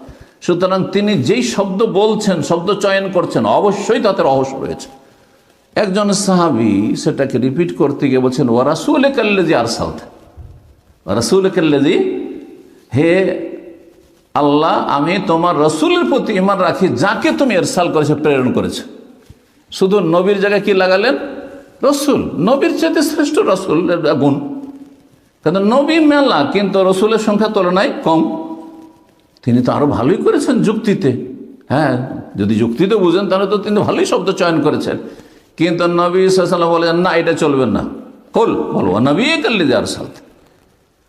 সুতরাং তিনি যেই শব্দ বলছেন, শব্দ চয়ন করছেন, অবশ্যই তাতে রহস্য রয়েছে। একজন সাহাবী সেটাকে রিপিট করতে গিয়ে বলছেন, ওয়া রাসূলুকাল্লাযী আরসালতা, ওয়া রাসূলুকাল্লাযী, হে আল্লাহ, আমি তোমার রসুলের প্রতি ঈমান রাখি যাকে তুমি ইরসাল করেছো, প্রেরণ করেছো। শুধু নবীর জায়গায় কি লাগালেন? রসুল। নবীর চাইতে শ্রেষ্ঠ রসুলের গুণ, কারণ নবী মেলা কিন্তু রসুলের সংখ্যা তুলনায় কম। তিনি তো আরো ভালোই করেছেন যুক্তিতে, হ্যাঁ যদি যুক্তিতে বুঝেন তাহলে তো তিনি ভালোই শব্দ চয়ন করেছেন। কিন্তু নবী সাল্লাল্লাহু আলাইহি ওয়াসাল্লাম বলেন, না এটা চলবে না, কুল বলো নবিয়্যাকাল্লাযী আরসালতা,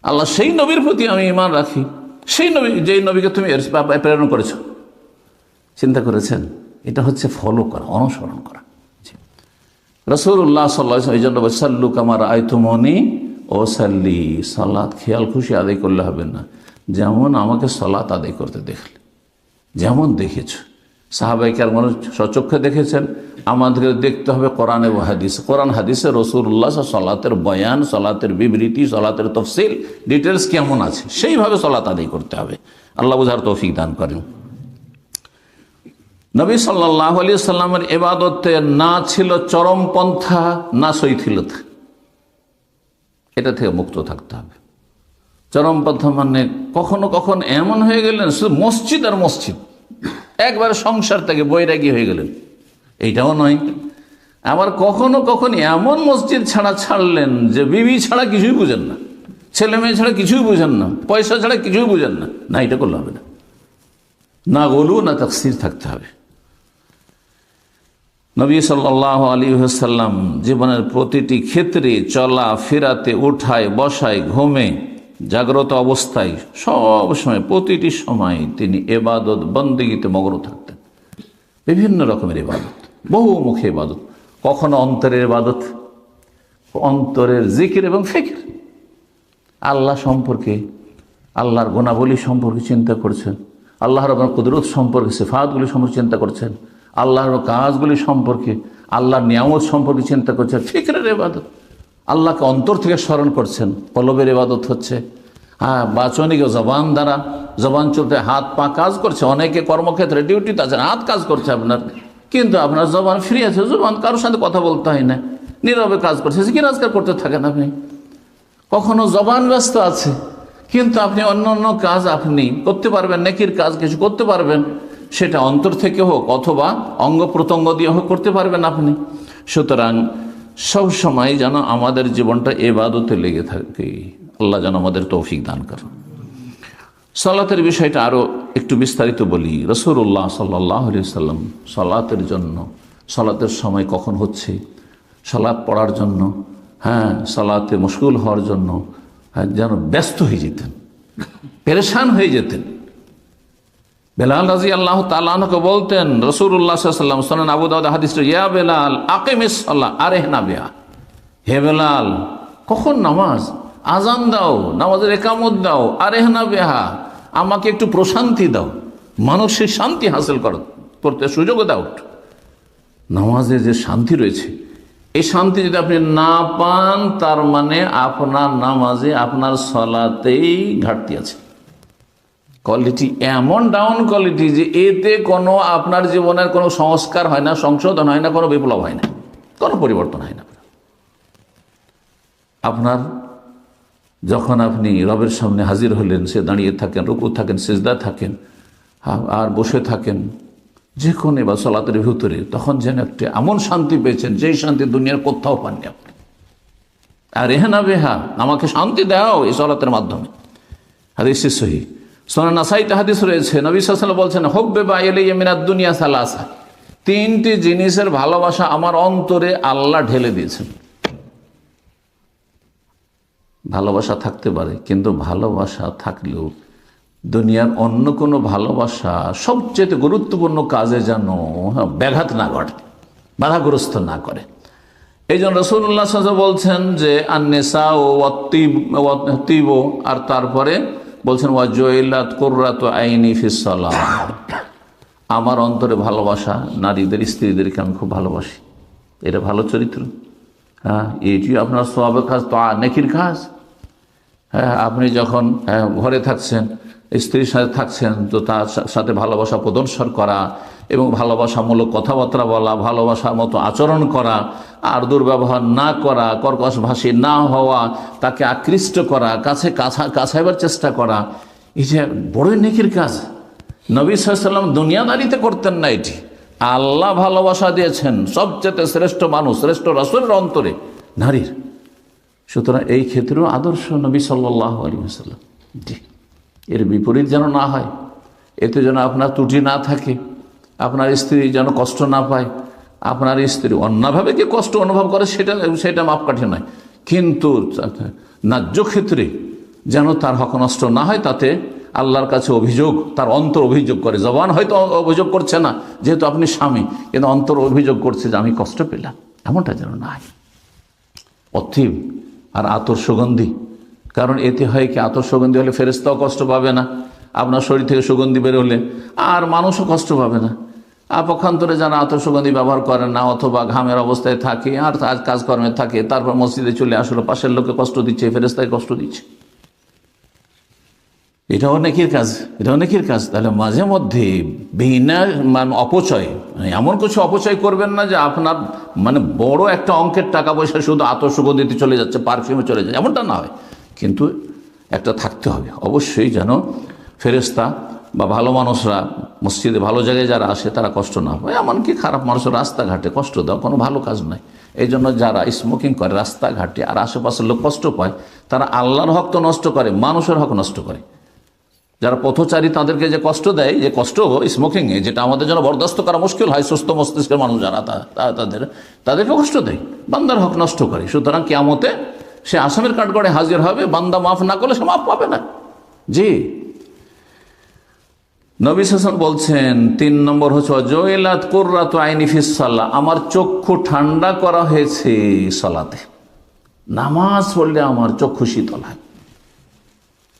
আল্লাহ সেই নবীর প্রতি আমি ঈমান রাখি, সেই নবী, যেই নবীকে তুমি প্রেরণ করেছো। চিন্তা করেছেন? এটা হচ্ছে ফলো করা, অনুসরণ করা। রাসূলুল্লাহ সাল্লাল্লাহু আলাইহি ওয়াসাল্লাম এই জন্য সাল্লু কামা রাআইতুমুনি ওয়াসাল্লি, সালাত খেয়াল খুশি আদায় করলে হবে না, যেমন আমাকে সালাত আদায় করতে দেখলে, যেমন দেখেছো। সাহাবায়ে কেরাম সচক্ষে দেখেছেন, আমাদেরকে দেখতে হবে কোরআন এবং হাদিস। কোরআন হাদিসে রাসূলুল্লাহ সালাতের বয়ান, সালাতের বিবৃতি, সালাতের তফসিল, ডিটেলস কেমন আছে, সেইভাবে সালাত আদায় করতে হবে। আল্লাহ বুঝার তৌফিক দান করেন। নবী সাল্লাল্লাহু আলাইহি ওয়াসাল্লামের ইবাদতে না ছিল চরমপন্থা, না শৈথিলতা, এটা থেকে মুক্ত থাকতে হবে। চরমপন্থা মানে কখনো কখনো এমন হয়ে গেলেন শুধু মসজিদ আর মসজিদ, একবারে সংসার থেকে বৈরাগী হয়ে গেলেন, এইটাও নয়। আবার কখনো কখনো এমন মসজিদ ছাড়লেন যে বিবি ছাড়া কিছুই বুঝেন না, ছেলে মেয়ে ছাড়া কিছুই বুঝেন না, পয়সা ছাড়া কিছুই বুঝেন না, না এটা করলে হবে না। না গলু না তাকসির থাকতে হবে। নবী সাল্লাল্লাহু আলাইহি ওয়াসাল্লাম জীবনের প্রতিটি ক্ষেত্রে, চলা ফেরাতে, উঠায় বসায়, ঘুমে, জাগ্রত অবস্থায়, সব সময়, প্রতিটি সময় তিনি ইবাদত বন্দেগীতে মগ্ন থাকতেন। বিভিন্ন রকমের ইবাদত, বহুমুখী ইবাদত, কখনো অন্তরের ইবাদত, অন্তরের জিকির এবং ফিকির, আল্লাহ সম্পর্কে, আল্লাহর গুণাবলী সম্পর্কে চিন্তা করছেন, আল্লাহর কুদরত সম্পর্কে, সিফাতগুলি সম্পর্কে চিন্তা করছেন, আল্লাহর কাজগুলি সম্পর্কে, আল্লাহর নিয়ামত সম্পর্কে চিন্তা করছেন, ফিকরের ইবাদত। আল্লাহকে অন্তর থেকে স্মরণ করছেন, কলবের ইবাদত হচ্ছে। হ্যাঁ, বাচনিক জবান দ্বারা, জবান চলতে হাত পা কাজ করছে। অনেকে কর্মক্ষেত্রে ডিউটিতে আছেন, হাত কাজ করছে আপনার, কিন্তু আপনার জবান ফ্রি আছে, জবান কারোর সাথে কথা বলতে হয় না, নীরবে কাজ করছে, কি রাজগার করতে থাকেন আপনি। কখনো জবান ব্যস্ত আছে, কিন্তু আপনি অন্য অন্য কাজ আপনি করতে পারবেন, নেকির কাজ কিছু করতে পারবেন, সেটা অন্তর থেকে হোক অথবা অঙ্গ প্রত্যঙ্গ দিয়ে হোক করতে পারবেন আপনি। সুতরাং সব সময় যেন আমাদের জীবনটা ইবাদতে লেগে থাকে। আল্লাহ যেন আমাদের তৌফিক দান করেন। সালাতের বিষয়টা আরও একটু বিস্তারিত বলি। রাসূলুল্লাহ সাল্লাল্লাহু আলাইহি ওয়াসাল্লাম সালাতের জন্য, সালাতের সময় কখন হচ্ছে, সালাত পড়ার জন্য, হ্যাঁ সালাতে মশগুল হওয়ার জন্য যেন ব্যস্ত হয়ে যেতেন, পেরেশান হয়ে যেতেন। বেলাল রাদিয়াল্লাহু তাআলা আনহুকে বলতেন রাসূলুল্লাহ সাল্লাল্লাহু আলাইহি ওয়াসাল্লাম, সুনান আবু দাউদ হাদিসে, ইয়া বেলাল আকিমিস সালাহ আরিহনা বিহা, হে বেলাল কখন নামাজ, আজান দাও, নামাজের একামত দাও, আরিহনা বিহা, আমাকে একটু প্রশান্তি দাও, মানসিক শান্তি হাসিল করতে সুযোগ দাও। নামাজে যে শান্তি রয়েছে, এই শান্তি যদি আপনি না পান, তার মানে আপনার নামাজে, আপনার সলাতেই ঘাটতি আছে। কোয়ালিটি এমন ডাউন কোয়ালিটি যে এতে কোনো আপনার জীবনের কোনো সংস্কার হয় না, সংশোধন হয় না, কোনো বিপ্লব হয় না, কোনো পরিবর্তন হয় না। আপনার যখন আপনি রবের সামনে হাজির হলেন, সে দাঁড়িয়ে থাকেন, রুকু থাকেন, সিজদা থাকেন, আর বসে থাকেন, যে কোনো বা সলাতের ভিতরে, তখন যেন একটা এমন শান্তি পেয়েছেন যেই শান্তি দুনিয়ার কোথাও পাননি আপনি। আর রেহানা বেহা, আমাকে শান্তি দাও এই সলাতের মাধ্যমে। হাদিস সহিহ, সুনান নাসাইতে হাদিস রয়েছে, নবী সাল্লাল্লাহু আলাইহি ওয়াসাল্লাম বলছেন, হুব্বিবা ইলাইয়া মিনাদ দুনিয়া সালাসা, তিনটি জিনিসের ভালোবাসা আমার অন্তরে আল্লাহ ঢেলে দিয়েছেন। ভালোবাসা থাকতে পারে, কিন্তু ভালোবাসা থাকলেও দুনিয়ার অন্য কোনো ভালোবাসা সবচেয়ে গুরুত্বপূর্ণ কাজে যেন ব্যাঘাত না ঘটে, বাধাগ্রস্ত না করে। এই জন্য রাসূলুল্লাহ সাল্লাল্লাহু আলাইহি ওয়াসাল্লাম বলছেন যে আন-নিসা ওয়াত-তিব, আর তারপরে বলছেন ওয়াজুইলাত কুররাতু আইনি ফিস সালাহ, আমার অন্তরে ভালোবাসা, নারীদের, স্ত্রীদেরকে আমি খুব ভালোবাসি। এটা ভালো চরিত্র। হ্যাঁ, এটি আপনার সওয়াবের কাজ, তো নেকির কাজ। হ্যাঁ, আপনি যখন ঘরে থাকছেন, স্ত্রীর সাথে থাকছেন, তো তার সাথে ভালোবাসা প্রদর্শন করা এবং ভালোবাসামূলক কথাবার্তা বলা, ভালোবাসার মতো আচরণ করা, আর দুর্ব্যবহার না করা, কর্কশ ভাষী না হওয়া, তাকে আকৃষ্ট করা, কাছাইবার চেষ্টা করা, এই যে বড়ই নেকির কাজ। নবী সাল্লাল্লাহু আলাইহি ওয়াসাল্লাম দুনিয়াদারিতে করতেন না এটি। আল্লাহ ভালোবাসা দিয়েছেন সবচেয়ে শ্রেষ্ঠ মানুষ, শ্রেষ্ঠ রাসূলের অন্তরে নারীর। সুতরাং এই ক্ষেত্রেও আদর্শ নবী সাল্লাল্লাহু আলাইহি ওয়াসাল্লাম। জি, এর বিপরীত যেন না হয়, এতে যেন আপনার ত্রুটি না থাকে, আপনার স্ত্রী যেন কষ্ট না পায়। আপনার স্ত্রী অন্যভাবে কি কষ্ট অনুভব করে সেটা মাপকাঠি নয়, কিন্তু ন্যায্য ক্ষেত্রে যেন তার হক নষ্ট না হয়। তাতে আল্লাহর কাছে অভিযোগ, তার অন্তর অভিযোগ করে, জবান হয়তো অভিযোগ করছে না যেহেতু আপনি স্বামী, কিন্তু অন্তর অভিযোগ করছে যে আমি কষ্ট পেলাম, এমনটা যেন না হয়। অথিব আর আতর সুগন্ধি, কারণ এতে হয় কি, আতর সুগন্ধি হলে ফেরেশতাও কষ্ট পাবে না, আপনার শরীর থেকে সুগন্ধি বের হলে, আর মানুষও কষ্ট পাবে না। আর পক্ষান্তরে যারা আতর সুগন্ধি ব্যবহার করেন না, অথবা ঘামের অবস্থায় থাকে আর কাজকর্মে থাকে, তারপর মসজিদে চলে আসলে পাশের লোককে কষ্ট দিচ্ছে, ফেরেশতাকে কষ্ট দিচ্ছে, এটাও নেকির কাজ, এটাও নেকির কাজ। তাহলে মাঝে মধ্যে বিনা অপচয়, এমন কিছু অপচয় করবেন না যে আপনার বড় একটা অঙ্কের টাকা পয়সা শুধু আতর সুগন্ধিতে চলে যাচ্ছে, পারফিউমে চলে যাচ্ছে, এমনটা না হয়। কিন্তু একটা থাকতে হবে অবশ্যই, যেন ফেরেশতা বা ভালো মানুষরা মসজিদে, ভালো জায়গায় যারা আসে, তারা কষ্ট না পায়। এমনকি খারাপ মানুষের রাস্তাঘাটে কষ্ট দেওয়া কোনো ভালো কাজ নয়। এই জন্য যারা স্মোকিং করে রাস্তাঘাটে আর আশেপাশের লোক কষ্ট পায়, তারা আল্লাহর হক তো নষ্ট করে, মানুষের হক নষ্ট করে। যারা পথচারী তাদেরকে যে কষ্ট দেয়, যে কষ্ট স্মোকিংয়ে, যেটা আমাদের জন্য বরদাস্ত করা মুশকিল হয়, সুস্থ মস্তিষ্কের মানুষ যারা, তাদেরকে কষ্ট দেয়, বান্দার হক নষ্ট করে। সুতরাং কিয়ামতে সে আসামের কাঠগড়ে হাজির হবে, বান্দা মাফ না করলে সে মাফ পাবে না। জি, নবী সাল্লাল্লাহু বলছেন 3 নম্বর হচ্ছে ওয়াজুইলাত কুররাতু আইনি ফিস সালাহ, আমার চক্ষু ঠান্ডা করা হয়েছে সালাতে। নামাজ পড়লে আমার চক্ষু শীতল হয়।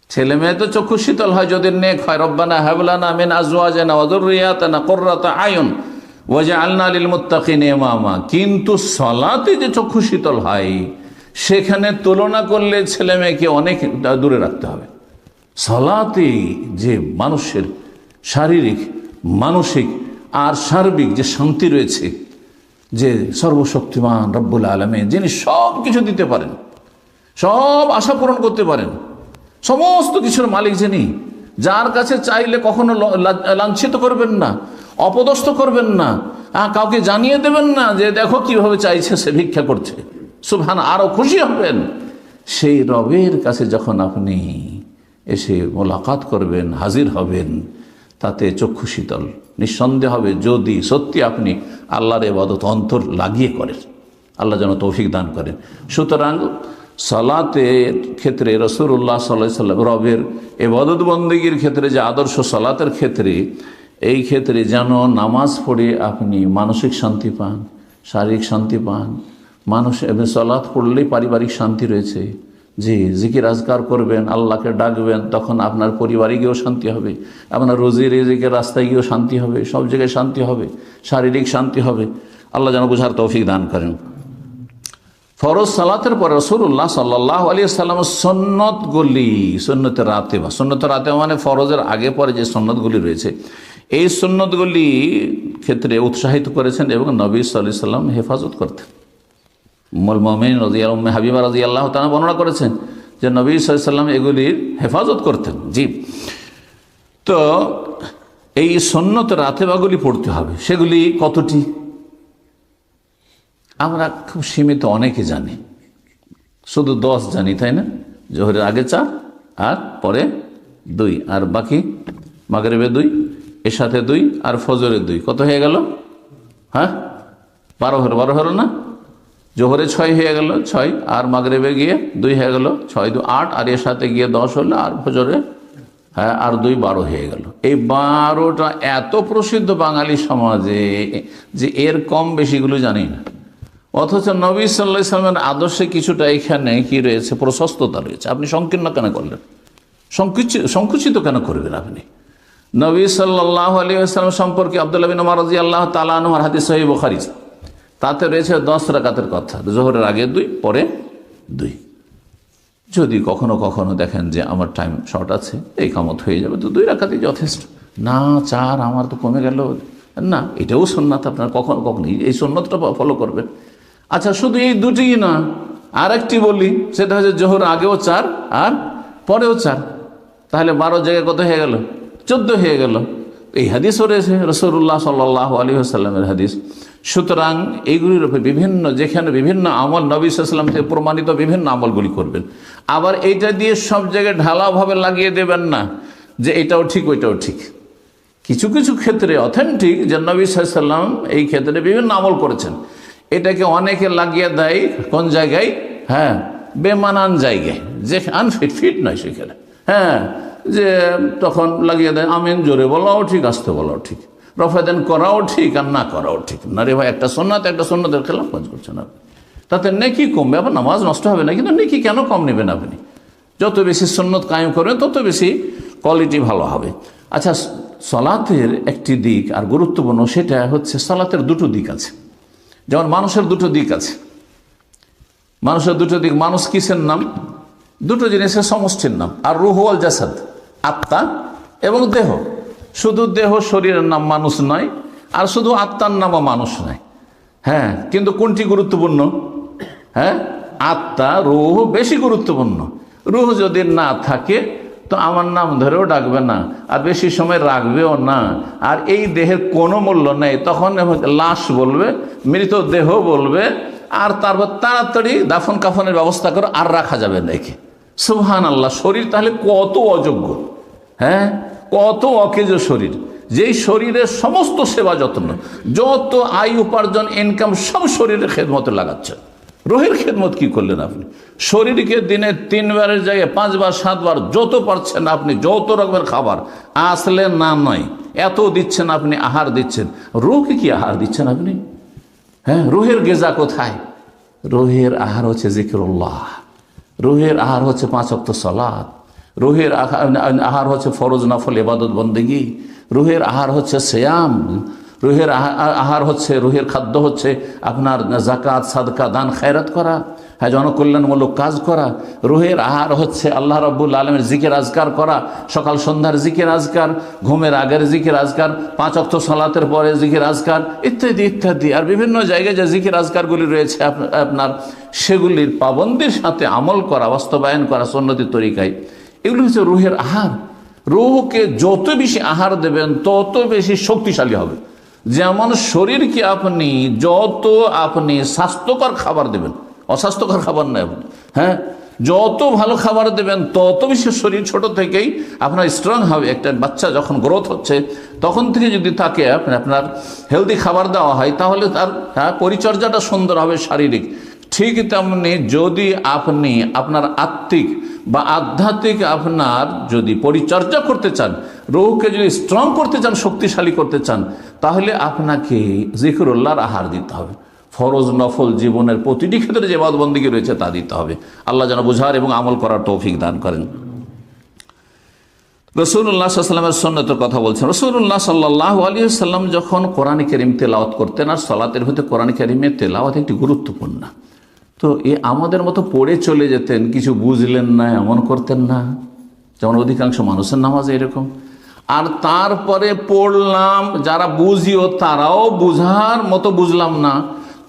ছেলে মেয়ে তো চক্ষু শীতল হয় যদি নেক হয়। রব্বানা হাব লানা মিন আজওয়াজিনা ওয়া যুররিয়াতিনা কুররাতা আয়ুন ওয়াজআলনা লিল মুত্তাকিনা ইমামা। কিন্তু সালাতে যে চক্ষু শীতল হয়, সেখানে তুলনা করলে ছেলে মেয়েকে অনেক দূরে রাখতে হবে। সালাতে যে মানুষের শারীরিক, মানসিক আর সার্বিক যে শান্তি রয়েছে, যে সর্বশক্তিমান রব্বুল আলামিন, যিনি সব কিছু দিতে পারেন, সব আশা পূরণ করতে পারেন, সমস্ত কিছুর মালিক যিনি, যার কাছে চাইলে কখনো লাঞ্ছিত করবেন না, অপদস্থ করবেন না, কাউকে জানিয়ে দেবেন না যে দেখো কিভাবে চাইছে, সে ভিক্ষা করছে, সুবহান, আরো খুশি হবেন। সেই রবের কাছে যখন আপনি এসে মোলাকাত করবেন, হাজির হবেন, তাতে চক্ষু শীতল নিঃসন্দেহ হবে, যদি সত্যি আপনি আল্লাহর ইবাদত অন্তর লাগিয়ে করেন। আল্লাহ যেন তৌফিক দান করেন। সুতরাং সালাতের ক্ষেত্রে রাসূলুল্লাহ সাল্লাল্লাহু আলাইহি ওয়াসাল্লাম রবের ইবাদত বন্দেগীর ক্ষেত্রে যে আদর্শ, সালাতের ক্ষেত্রে, এই ক্ষেত্রে যেন নামাজ পড়ে আপনি মানসিক শান্তি পান, শারীরিক শান্তি পান। মানুষ সালাত পড়লেই পারিবারিক শান্তি রয়েছে। জি, জিকির আজকার করবেন, আল্লাহকে ডাকবেন, তখন আপনার পরিবারে গিয়েও শান্তি হবে, আপনার রুজি রিজিকের রাস্তায় গিয়েও শান্তি হবে, সব জায়গায় শান্তি হবে, শারীরিক শান্তি হবে। আল্লাহ যেন বুঝার তৌফিক দান করেন। ফরজ সালাতের পরে রাসূলুল্লাহ সাল্লাল্লাহু আলাইহি ওয়াসাল্লাম সুন্নতগুলি, সুন্নতে রাতেবা, সুন্নতে রাতেবা মানে ফরজের আগে পরে যে সুন্নতগুলি রয়েছে, এই সুন্নতগুলি ক্ষেত্রে উৎসাহিত করেছেন এবং নবী সাল্লাল্লাহু আলাইহি ওয়াসাল্লাম হেফাজত করতেন। উম্মুল মুমিনিন রাদিয়াল্লাহু হাবিবা রাদিয়াল্লাহু তাআলা বর্ণনা করেছেন যে নবী সাল্লাল্লাহু আলাইহি ওয়াসাল্লাম এগুলির হেফাজত করতেন। জি, তো এই সুন্নত রাতেবাগুলি পড়তে হবে। সেগুলি কতটি আমরা খুব সীমিত অনেকে জানি, শুধু 10 জানি, তাই না? জোহরের আগে 4 আর পরে 2, আর বাকি মাগরিবে 2, এশাতে 2 আর ফজরে 2, কত হয়ে গেল? হ্যাঁ, 12 হলো না? জোহরে 6 হয়ে গেল 6, আর মাগরিবে গিয়ে 2 হয়ে গেল, 6 2 8, আর এশাতে গিয়ে 10 হলো, আর ফজরে আর 2 12 হয়ে গেল। এই 12টা এত প্রসিদ্ধ বাঙালি সমাজে যে এর কম বেশিগুলো জানি না, অথচ নবী সাল্লাল্লাহু আলাইহি ওয়াসাল্লামের আদর্শে কিছুটা এখানে কি রয়েছে, প্রশস্ততা রয়েছে। আপনি সংকীর্ণ কেন করলেন? সংকুচিত কেন করবেন আপনি? নবী সাল্লাল্লাহু আলাইহি ওয়াসাল্লাম সম্পর্কে আব্দুল্লাহ বিন ওমর রাদিয়াল্লাহু তাআলা আনহুর হাদিস সহিহ বুখারী, তাতে রয়েছে 10 রাকাতের কথা, জোহরের আগে 2 পরে 2। যদি কখনো কখনো দেখেন যে আমার টাইম শর্ট আছে, এই কামত হয়ে যাবে, তো 2 রাকাতই যথেষ্ট। না 4 আমার তো কমে গেল, না, এটাও সুন্নাত, আপনার কখনো কখনো এই সুন্নতটা ফলো করবেন। আচ্ছা, শুধু এই 2টিই না, আর একটি বলি, সেটা হচ্ছে জোহর আগেও 4 আর পরেও 4, তাহলে 12 জায়গায় কত হয়ে গেল? 14 হয়ে গেল। এই হাদিসও রয়েছে রাসূলুল্লাহ সাল্লাল্লাহু আলাইহি ওয়াসাল্লামের হাদিস। সুতরাং এইগুলির উপরে বিভিন্ন, যেখানে বিভিন্ন আমল নবী সাল্লাল্লাহু আলাইহি ওয়াসাল্লাম থেকে প্রমাণিত বিভিন্ন আমলগুলি করবেন। আবার এইটা দিয়ে সব জায়গায় ঢালাওভাবে লাগিয়ে দেবেন না যে এটাও ঠিক ওইটাও ঠিক। কিছু কিছু ক্ষেত্রে অথেন্টিক যে নবী সাল্লাল্লাহু আলাইহি ওয়াসাল্লাম এই ক্ষেত্রে বিভিন্ন আমল করেছেন, এটাকে অনেকে লাগিয়ে দেয় কোন জায়গায়? হ্যাঁ, বেমানান জায়গায়, যে ফিট নয় সেখানে। হ্যাঁ, যে তখন লাগিয়ে দেয় আমিন জোরে বলাও ঠিক, আস্তে বলাও ঠিক, রফাদান করাও ঠিক আর না করাও ঠিক। না রে ভাই, একটা সুন্নতের খেলাফ কাজ করছেন আপনি, তাতে নেকি কমবে, আবার নামাজ নষ্ট হবে না, কিন্তু নেকি কেন কম নেবেন আপনি? যত বেশি সুন্নত কায়েম করবেন তত বেশি কোয়ালিটি ভালো হবে। আচ্ছা, সালাতের একটি দিক আর গুরুত্বপূর্ণ, সেটা হচ্ছে সালাতের 2টো দিক আছে। যেমন মানুষের 2টো দিক আছে, মানুষের 2টো দিক। মানুষ কিসের নাম? 2টো জিনিসের সমষ্টির নাম। আর রূহ ওয়াল জাসাদ, আত্মা এবং দেহ। শুধু দেহ শরীরের নাম মানুষ নয়, আর শুধু আত্মার নামও মানুষ নয়। হ্যাঁ, কিন্তু কোনটি গুরুত্বপূর্ণ? হ্যাঁ, আত্মা, রূহ বেশি গুরুত্বপূর্ণ। রূহ যদি না থাকে তো আমার নাম ধরেও ডাকবে না, আর বেশি সময় রাখবেও না, আর এই দেহের কোনো মূল্য নেই। তখন লাশ বলবে, মৃতদেহ বলবে, আর তারপর তাড়াতাড়ি দাফন কাফনের ব্যবস্থা করে, আর রাখা যাবে না একে। সুবহানাল্লাহ, শরীর তাহলে কত অযোগ্য, হ্যাঁ, কত অকেজ শরীর, যেই শরীরের সমস্ত সেবা যত্ন, যত আয় উপার্জন ইনকাম সব শরীরের খেদমতে লাগাচ্ছে। রোহের খেদমত কি করলেন আপনি? শরীরকে দিনে 3 বারের জায়গায় 5 বার 7 বার যত পারছেন আপনি, যত রকমের খাবার আসলে না নয় এত দিচ্ছেন আপনি, আহার দিচ্ছেন। রুহকে কি আহার দিচ্ছেন আপনি? হ্যাঁ, রুহের গেজা কোথায়? রুহের আহার হচ্ছে জিকিরুল্লাহ, রুহের আহার হচ্ছে 5 ওয়াক্ত সালাত, রুহের আহার হচ্ছে ফরজ নফল ইবাদত বন্দেগী, রুহের আহার হচ্ছে সিয়াম, রুহের আহার হচ্ছে, রুহের খাদ্য হচ্ছে আপনার জাকাত, সাদকা, দান, খায়রাত করা, হ্যাঁ, জনকল্যাণমূলক কাজ করা। রুহের আহার হচ্ছে আল্লাহ রাব্বুল আলামিনের জিকির আজকার করা, সকাল সন্ধ্যার জিকির আজকার, ঘুমের আগের জিকির আজকার, 5 ওয়াক্ত সালাতের পরে জিকির আজকার, ইত্যাদি ইত্যাদি। আর বিভিন্ন জায়গায় যে জিকির আজকারগুলি রয়েছে আপনার, সেগুলির পাবন্দির সাথে আমল করা, বাস্তবায়ন করা সুন্নতি তরিকায়, এগুলি হচ্ছে রুহের আহার। রুহকে যত বেশি আহার দেবেন তত বেশি শক্তিশালী হবে। যেমন শরীরকে যত আপনি স্বাস্থ্যকর খাবার দেবেন, অস্বাস্থ্যকর খাবার নয় আপনি, হ্যাঁ, যত ভালো খাবার দেবেন তত বেশি শরীর ছোট থেকেই আপনার স্ট্রং হবে। একটা বাচ্চা যখন গ্রোথ হচ্ছে তখন থেকে যদি তাকে আপনার হেলদি খাবার দেওয়া হয়, তাহলে তার পরিচর্যাটা সুন্দর হবে শারীরিক। ঠিক তেমনি যদি আপনি আপনার আত্মিক বা আধ্যাত্মিক আপনার যদি পরিচর্যা করতে চান, রূহকে যদি স্ট্রং করতে চান, শক্তিশালী করতে চান, তাহলে আপনাকে জিকিরুল্লাহর আহার দিতে হবে। ফরজ নফল জীবনের প্রতিটি ক্ষেত্রে যে ইবাদত বন্দেগী রয়েছে তা দিতে হবে। আল্লাহ যেন বুঝার এবং আমল করার তৌফিক দান করেন। রাসূলুল্লাহ সাল্লাল্লাহু আলাইহি ওয়াসাল্লামের সুন্নতের কথা বলছেন। রাসূলুল্লাহ সাল্লাল্লাহু আলাইহি ওয়াসাল্লাম যখন কোরআন কারীম তেলাওয়াত করতেন, আর সালাতের ভিতরে কোরআন কারীমের তেলাওয়াত একটি গুরুত্বপূর্ণ, তো আমাদের মতো পড়ে চলে যেতেন, কিছু বুঝলেন না এমন করতেন না, যেমন অধিকাংশ মানুষের নামাজ এরকম। আর তারপরে পড়লাম, যারা বুঝিও তারাও বুঝার মতো বুঝলাম না,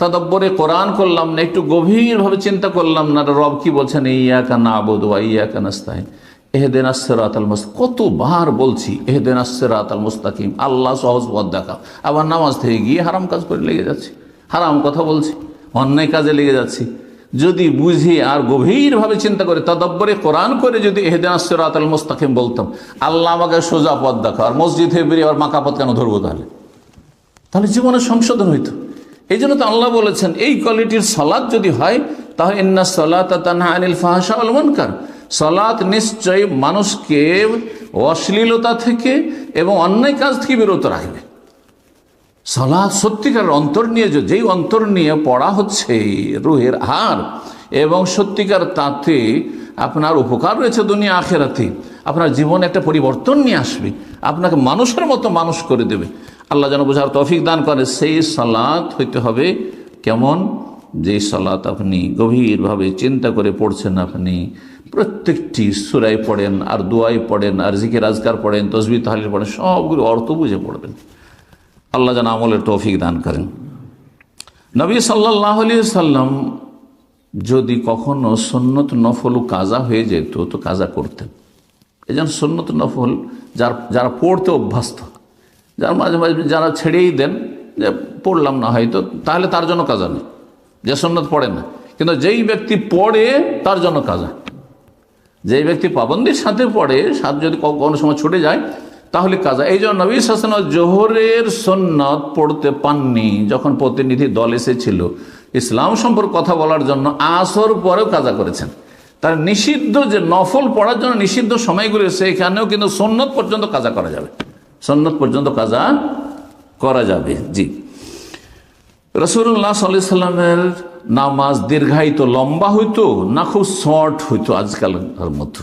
তাদাব্বুরে কোরআন করলাম না, একটু গভীরভাবে চিন্তা করলাম না, রব কি বলছেন, ইয়্যাকা না'বুদু ওয়া ইয়্যাকা নাস্তাঈন, ইহদিনাস সিরাতাল মুস্তাকিম, কতবার বলছি ইহদিনাস সিরাতাল মুস্তাকিম, আল্লাহ সহজ পথ দেখাও, আবার নামাজ থেকে গিয়ে হারাম কাজ করে লেগে যাচ্ছি, হারাম কথা বলছি, অন্যায় কাজে লেগে যাচ্ছি। যদি বুঝি আর গভীরভাবে চিন্তা করে তাদাব্বুরে কোরআন করে যদি ইহদিনাস সিরাতাল মুস্তাকিম বলতাম, আল্লাহ আমাকে সোজা পথ দেখাও, আর মসজিদ থেকে বেরিয়ে আবার মাকা পথ কেন ধরবো, তাহলে জীবনের সংশোধন হইতো। এই জন্য তো আল্লাহ বলেছেন এই কোয়ালিটির সালাত যদি হয় তাহলে ইন্নাস সালাতা তানহা আনিল ফাহশা ওয়াল মুনকার, সালাত নিশ্চয়ই মানুষকে অশ্লীলতা থেকে এবং অন্যায় কাজ থেকে বিরত রাখবে। সালাত সত্যিকার অন্তর নিয়ে, যেই অন্তর নিয়ে পড়া হচ্ছে রুহের আহার, এবং সত্যিকার তাতে আপনার উপকার রয়েছে দুনিয়া আখেরাতে, আপনার জীবনে একটা পরিবর্তন নিয়ে আসবে, আপনাকে মানুষের মতো মানুষ করে দেবে। আল্লাহ যেন বোঝার তৌফিক দান করে। সেই সালাত হইতে হবে কেমন, যে সালাত আপনি গভীরভাবে চিন্তা করে পড়ছেন, আপনি প্রত্যেকটি সূরায় পড়েন, আর দোয়ায় পড়েন, আর জিকির আজকার পড়েন, তাসবিহ তাহলিল পড়েন, সবগুলো অর্থ বুঝে পড়বেন। আল্লাহ যেন আমলের তৌফিক দান করেন। নবী সাল্লাল্লাহু আলাইহি ওয়াসাল্লাম যদি কখনো সুন্নত নফল কাজা হয়ে যেত তো কাজা করতেন। এই জন্য সুন্নত নফল যারা পড়তে অভ্যস্ত, যার মাঝে মাঝে যারা ছেড়েই দেন যে পড়লাম না হয়তো, তাহলে তার জন্য কাজা নেই, যে সুন্নত পড়ে না। কিন্তু যেই ব্যক্তি পড়ে তার জন্য কাজা, যেই ব্যক্তি পাবন্দির সাথে পড়ে, সাথে যদি কোনো সময় ছুটে যায় তাহলে কাজা। এই জন্য নবী সাল্লাল্লাহু আলাইহি ওয়াসাল্লাম জোহরের সুন্নত পড়তে পাননি, যখন প্রতিনিধি দল এসেছিল ইসলাম সম্পর্কে কথা বলার জন্য, আসর পরেও কাজা করেছেন। তার নিষিদ্ধ যে নফল পড়ার জন্য নিষিদ্ধ সময়গুলো, সেখানেও কিন্তু সুন্নত পর্যন্ত কাজা করা যাবে, সুন্নত পর্যন্ত কাজা করা যাবে। জি, রাসূলুল্লাহ সাল্লাল্লাহু আলাইহি ওয়াসাল্লামের নামাজ দীর্ঘায়িত লম্বা হইতো না খুব শর্ট হইতো আজকালকার মতো?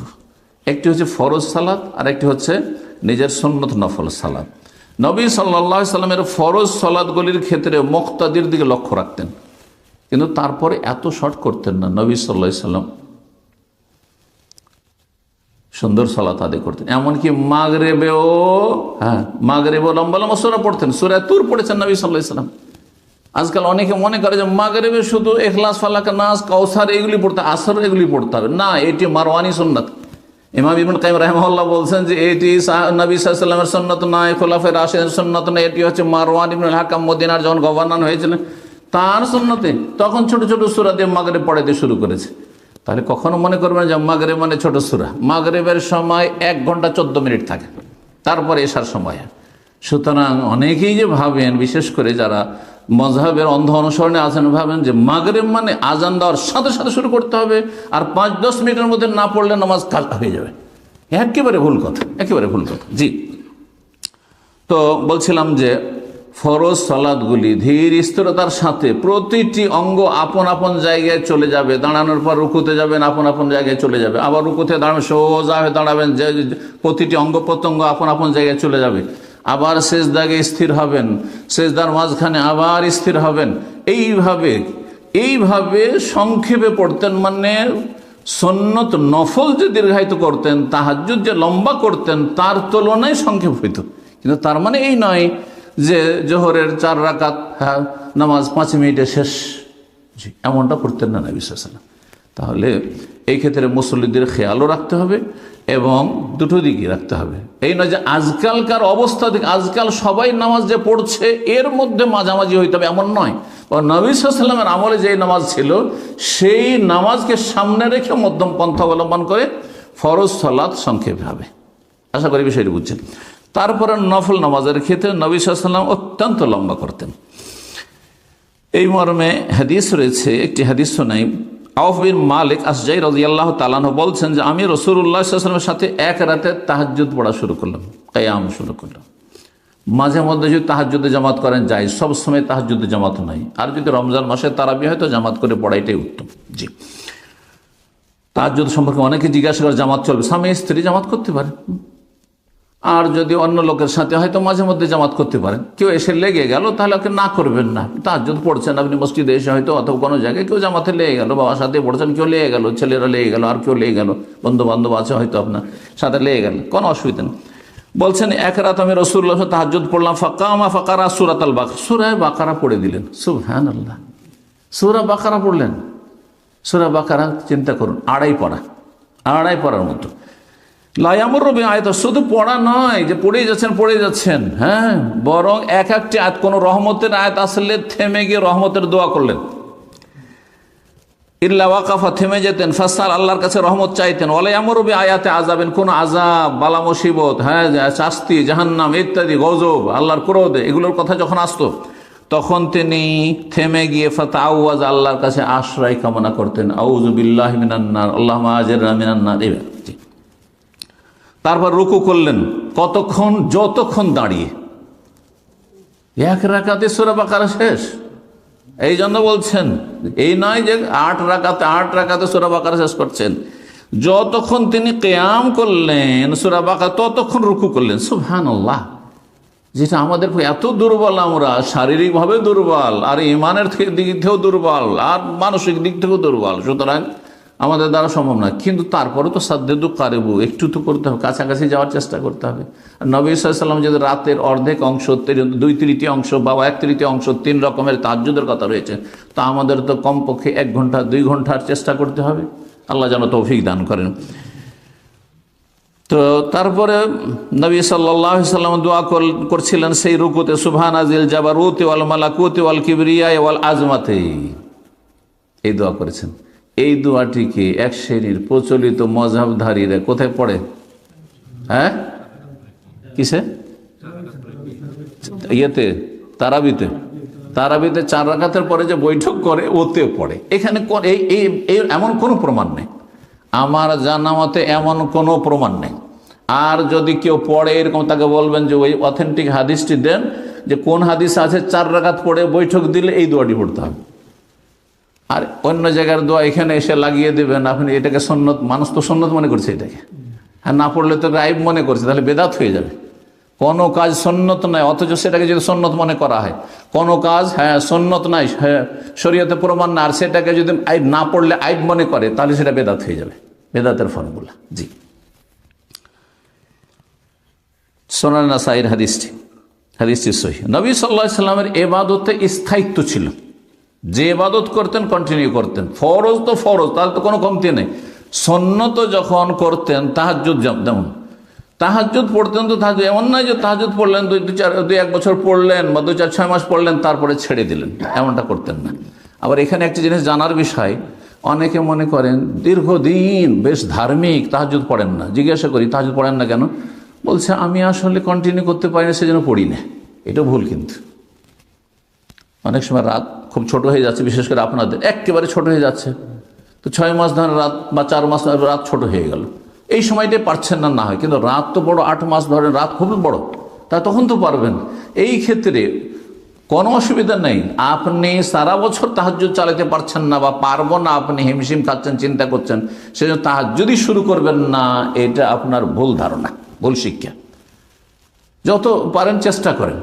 একটি হচ্ছে ফরজ সালাত, আর একটি হচ্ছে নিজের সুন্নত নফল সালাত। নবী সাল্লাল্লাহু আলাইহি ওয়াসাল্লামের ফরজ সালাতগুলির ক্ষেত্রে মুক্তাদির দিকে লক্ষ্য রাখতেন, কিন্তু তারপরে এত শর্ট করতেন না। নবী সাল্লাল্লাহু আলাইহি ওয়াসাল্লাম সুন্দর সালাত আদায় করতেন। এমনকি মাগরিবেও লম্বা লম্বা সূরা পড়তেন। সূরা তুর পড়েছেন নবী সাল্লাল্লাহু আলাইহি ওয়াসাল্লাম। আজকাল অনেকে মনে করে যে মাগরিবে শুধু ইখলাস, ফালাক, নাস, কাউসার এগুলি পড়তে, আসর এগুলি পড়তে হবে না, এটি মারওয়ানি সুন্নাত। ইমাম ইবনে কাইয়িম রাহিমাহুল্লাহ বলছেন যে এটি নবী সাল্লাল্লাহু আলাইহি ওয়াসাল্লামের সুন্নাত নয়, খোলাফায়ে রাশিদিনের সুন্নাত নয়, এটি হচ্ছে মারওয়ান ইবনুল হাকাম মদিনার যখন গভর্নর হয়েছিলেন তার সুন্নতে, তখন ছোট ছোট সূরা দিয়ে মাগরিব পড়াইতে শুরু করেছে। তাহলে কখনো মনে করবেন যে মাগরিব মানে ছোট সূরা। মাগরিবের সময় 1 ঘন্টা 14 মিনিট থাকে, তারপরে এশার সময়। সুতরাং অনেকেই যে ভাবেন, বিশেষ করে যারা মযহাবের অন্ধ অনুসরণে আছেন, ভাবেন যে মাগরিব মানে আজান দেওয়ার সাথে সাথে শুরু করতে হবে, আর 5-10 মিনিটের মধ্যে না পড়লে নামাজ কাজা হয়ে যাবে। একেবারে ভুল কথা, একেবারে ভুল কথা। জি, তো বলছিলাম যে ফরজ সালাতগুলি ধীর স্থিরতার সাথে প্রতিটি অঙ্গ আপন আপন জায়গায় চলে যাবে। দাঁড়ানোর পর রুকুতে যাবেন, আপন আপন জায়গায় চলে যাবে, আবার রুকুতে দাঁড়াবেন, সোজা হয়ে দাঁড়াবেন, যে প্রতিটি অঙ্গ প্রত্যঙ্গ আপন আপন জায়গায় চলে যাবে। আবার সেজদাগে স্থির হবেন, সেজদার মাঝখানে আবার স্থির হবেন। এইভাবে সংক্ষেপে পড়তেন। মানে সুন্নত নফল যে দীর্ঘায়িত করতেন, তাহাজ্জুদ যে লম্বা করতেন, তার তুলনায় সংক্ষেপ হইত। কিন্তু তার মানে এই নয় যে জোহরের 4 রাকাত নামাজ 5 মিনিটে শেষ, এমনটা করতেন না নবী সাল্লাল্লাহু আলাইহি ওয়াসাল্লাম। তাহলে এই ক্ষেত্রে মুসল্লিদের খেয়ালও রাখতে হবে এবং দুটো দিকই রাখতে হবে। এই নয় যে আজকালকার অবস্থা থেকে, আজকাল সবাই নামাজ যে পড়ছে এর মধ্যে মাঝামাঝি হইতে হবে, এমন নয়। নবী সাল্লাল্লাহু আলাইহি ওয়াসাল্লামের আমলে যেই নামাজ ছিল, সেই নামাজকে সামনে রেখে মধ্যম পন্থা অবলম্বন করে ফরজ সালাত সংক্ষেপে হবে। আশা করি বিষয়টি বুঝছেন। তারপরে নফল নামাজের ক্ষেত্রে নবী সাল্লাল্লাহু আলাইহি ওয়াসাল্লাম অত্যন্ত লম্বা করতেন। এই মর্মে হাদিস রয়েছে, একটি হাদিস শোনাই। আওফ বিন মালিক আসজাই রাদিয়াল্লাহু তাআলা আনহু বলছেন যে আমি রাসূলুল্লাহ সাল্লাল্লাহু আলাইহি ওয়াসাল্লামের সাথে এক রাতে তাহাজ্জুদ পড়া শুরু করলাম, কিয়াম শুরু করলাম। মাঝে মধ্যে যদি তাহাজ্জুদে জামাত করেন যায়, সবসময় তাহাজ্জুদে জামাত নাই। আর যদি রমজান মাসে তারাবি হয় তো জামাত করে পড়াইটাই উত্তম। জি, তাহাজ্জুদ সম্পর্কে অনেকে জিজ্ঞাসা করে জামাত চলবে? স্বামী স্ত্রী জামাত করতে পারে, আর যদি অন্য লোকের সাথে হয়তো মাঝে মধ্যে জামাত করতে পারেন, কেউ এসে লেগে গেল তাহলে ওকে না করবেন না। তাহাজ্জুদ পড়ছেন আপনি মসজিদে এসে হয়তো অথবা কোনো জায়গায় কেউ জামাতে লেগে গেল, বাবার সাথে পড়ছেন কেউ লেগে গেল, ছেলেরা লেগে গেল, আর কেউ লেগে গেল, বন্ধু বান্ধব আছে হয়তো আপনার সাথে লেগে গেল, কোনো অসুবিধা নেই। বলছেন এক রাত আমি রাসূলুল্লাহ তাহাজ্জুদ পড়লাম, ফাকামা ফাকারা সূরাতুল বাকারা, সূরা বাকারা পড়ে দিলেন। সুবহানাল্লাহ, সূরা বাকারা পড়লেন। সূরা বাকারা চিন্তা করুন, আড়াই পড়ার মতো। লায়ামুর রবি আয়াত, শুধু পড়া নয় যে পড়েই যাচ্ছেন, হ্যাঁ, বরং এক একটি আয়াত, কোনো রহমতের আয়াত আসলে থেমে গিয়ে রহমতের দোয়া করলেন। ইল্লা ওয়াকাফা, থেমে যেতেন, ফাসাল, আল্লাহর কাছে রহমত চাইতেন। ওয়ালায়ামুর রবি আয়াতে আযাবেন, কোন আযাব, বালা মুসিবত, হ্যাঁ, শাস্তি, জাহান্নাম ইত্যাদি, গজব, আল্লাহর ক্রোধ, এগুলোর কথা যখন আসতো তখন তিনি থেমে গিয়ে ফাতাআওয়াজ, আল্লাহর কাছে আশ্রয় কামনা করতেন। আউযু বিল্লাহি মিনান নার, আল্লাহুম্মা আজিরনা মিনান নার। তারপর রুকু করলেন, কতক্ষণ? যতক্ষণ দাঁড়িয়ে। এক রাকাতে সূরা বাকারা শেষ। এই জন্য বলছেন, এই নয় যে 8 রাকাতে সূরা বাকারা শেষ করছেন, যতক্ষণ তিনি কিয়াম করলেন সূরা বাকারা ততক্ষণ রুকু করলেন। সুবহানাল্লাহ, যেটা আমাদের এত দুর্বল, আমরা শারীরিকভাবে দুর্বল, আর ইমানের দিক থেকেও দুর্বল, আর মানসিক দিক থেকেও দুর্বল, সুতরাং আমাদের দ্বারা সম্ভব না। কিন্তু তারপরে তো সাদ্দেদু কারেবু, একটু তো করতে হবে, কাছাকাছি যাওয়ার চেষ্টা করতে হবে। আর নবী সাল্লাল্লাহু আলাইহি ওয়াসাল্লাম যদি রাতের অর্ধেক অংশ, 2/3 অংশ বা 1/3 অংশ 3 রকমের তাহাজ্জুদের কথা রয়েছে, তো আমাদের তো কমপক্ষে 1 ঘন্টা 2 ঘন্টার চেষ্টা করতে হবে। আল্লাহ যেন তৌফিক দান করেন। তো তারপরে নবী সাল্লাল্লাহু আলাইহি ওয়াসাল্লাম দোয়া করছিলেন সেই রুকুতে, সুবহানাজিল জাবারুতি ওয়াল মালাকুতি ওয়াল কিবরিয়া ওয়াল আজমাতি, এই দোয়া করেছেন। এই দোয়াটিকে এক শ্রেণীর প্রচলিত মযহাবধারীরা কোথায় পড়ে? হ্যাঁ, কিসে? ইয়েতে, তারাবিতে 4 রাকাতের পরে যে বৈঠক করে ওতে পড়ে। এখানে এমন কোনো প্রমাণ নেই, আমার জানা মতে এমন কোনো প্রমাণ নেই। আর যদি কেউ পড়ে এরকম, তাকে বলবেন যে ওই অথেন্টিক হাদিসটি দেন, যে কোন হাদিস আছে 4 রাকাত পড়ে বৈঠক দিলে এই দোয়াটি পড়তে হবে। আর অন্য জায়গার দোয়া এখানে এসে লাগিয়ে দেবেন আপনি, এটাকে সুন্নত, মানুষ তো সুন্নত মনে করছে এটাকে, আর না পড়লে তো গায়েব মনে করছে, তাহলে বেদাত হয়ে যাবে। কোনো কাজ সুন্নত নয়, অথচ সেটাকে যদি সুন্নত মনে করা হয়, কোনো কাজ হ্যাঁ সুন্নত নাই, হ্যাঁ শরীয়তে প্রমাণ না, আর সেটাকে যদি আইব না পড়লে আইব মনে করে, তাহলে সেটা বেদাত হয়ে যাবে, বেদাতের ফর্মুলা। জি, সুনান নাসাইর হাদিসটি সহিহ। নবী সাল্লাল্লাহু আলাইহি সাল্লামের ইবাদতে স্থায়িত্ব ছিল, যে ইবাদত করতেন কন্টিনিউ করতেন। ফরজ তো ফরজ, তার তো কোনো কমতি নেই। সুন্নত যখন করতেন, তাহাজ্জুদ যেমন তাহাজ্জুদ পড়তেন, তো তাহাজ্জুদ এমন নয় যে তাহাজ্জুদ পড়লেন 2-1 বছর পড়লেন বা 2-4-6 মাস পড়লেন তারপরে ছেড়ে দিলেন, এমনটা করতেন না। আবার এখানে একটা জিনিস জানার বিষয়, অনেকে মনে করেন দীর্ঘদিন বেশ ধার্মিক, তাহাজ্জুদ পড়েন না। জিজ্ঞাসা করি তাহাজ্জুদ পড়েন না কেন? বলছে আমি আসলে কন্টিনিউ করতে পারি না, সেজন্য পড়ি না। এটা ভুল। কিন্তু অনেক সময় রাত খুব ছোট হয়ে যাচ্ছে, বিশেষ করে আপনাদের একেবারে ছোট হয়ে যাচ্ছে, তো 6 মাস ধরে রাত বা 4 মাস ধরে রাত ছোট হয়ে গেল, এই সময়টাই পারছেন না, না হয়, কিন্তু রাত তো বড়, 8 মাস ধরে রাত খুব বড়, তা তখন তো পারবেন। এই ক্ষেত্রে কোনো অসুবিধা নেই। আপনি সারা বছর তাহাজ্জুদ চালাতে পারছেন না বা পারবো না, আপনি হিমশিম খাচ্ছেন, চিন্তা করছেন, সেজন্য তাহাজ্জুদই শুরু করবেন না, এটা আপনার ভুল ধারণা, ভুল শিক্ষা। যত পারেন চেষ্টা করেন,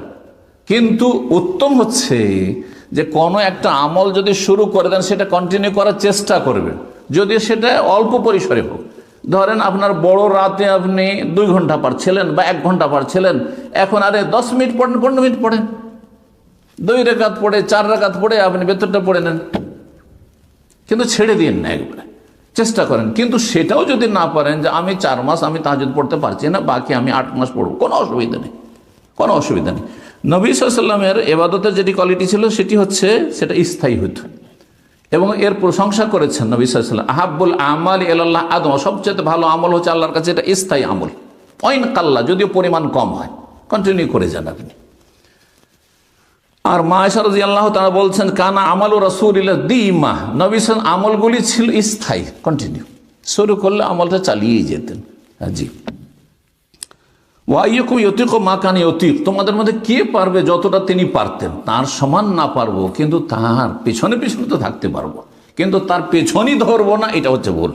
কিন্তু উত্তম হচ্ছে যে কোনো একটা আমল যদি শুরু করে দেন সেটা কন্টিনিউ করার চেষ্টা করবেন, যদি সেটা অল্প পরিসরে হোক। ধরেন আপনার বড় রাতে আপনি 2 ঘন্টা পারছিলেন বা 1 ঘন্টা পারছিলেন, এখন আরে 10 মিনিট পড়েন, 15 মিনিট পড়েন, 2 রাকাত পড়ে 4 রাকাত পড়ে আপনি ভেতরটা পড়ে নেন, কিন্তু ছেড়ে দিন না, একবারে চেষ্টা করেন। কিন্তু সেটাও যদি না পারেন যে আমি 4 মাস আমি তাহাজ্জুদ পড়তে পারছি না, বাকি আমি 8 মাস পড়ব, কোনো অসুবিধা নেই, কোনো অসুবিধা নেই। নবী সাল্লাল্লাহু আলাইহি ওয়াসাল্লামের ইবাদতের যেটি কোয়ালিটি ছিল সেটি হচ্ছে সেটা স্থায়ী হতো, এবং এর প্রশংসা করেছেন নবী সাল্লাল্লাহু আলাইহি ওয়াসাল্লাম, আহাব্বুল আমালি ইলাল্লাহ আদম, সবচেয়ে ভালো আমল হচ্ছে আল্লাহর কাছে এটা স্থায়ী আমল। ওয়াইন কাল্লা, যদিও পরিমাণ কম হয়, কন্টিনিউ করে যান আপনি। আর মা আয়েশা রাদিয়াল্লাহু তাআলা বলছেন, কানা আমালু রাসূলিল্লাহ দিমা, নবী সাল্লাল্লাহু আলাইহি আমলগুলি ছিল স্থায়ী, কন্টিনিউ, শুরু করলে আমলটা চালিয়েই যেতেন। জি, ওয়াইয়াকুম ইউতিকু মা কান ইউতিক, তোমাদের মধ্যে কে পারবে যতটা তিনি পারতেন, তার সমান না পারবো, কিন্তু তার পেছনে পেছনে তো থাকতে পারবো, কিন্তু তার পেছনই ধরবো না, এটা হচ্ছে ভুল।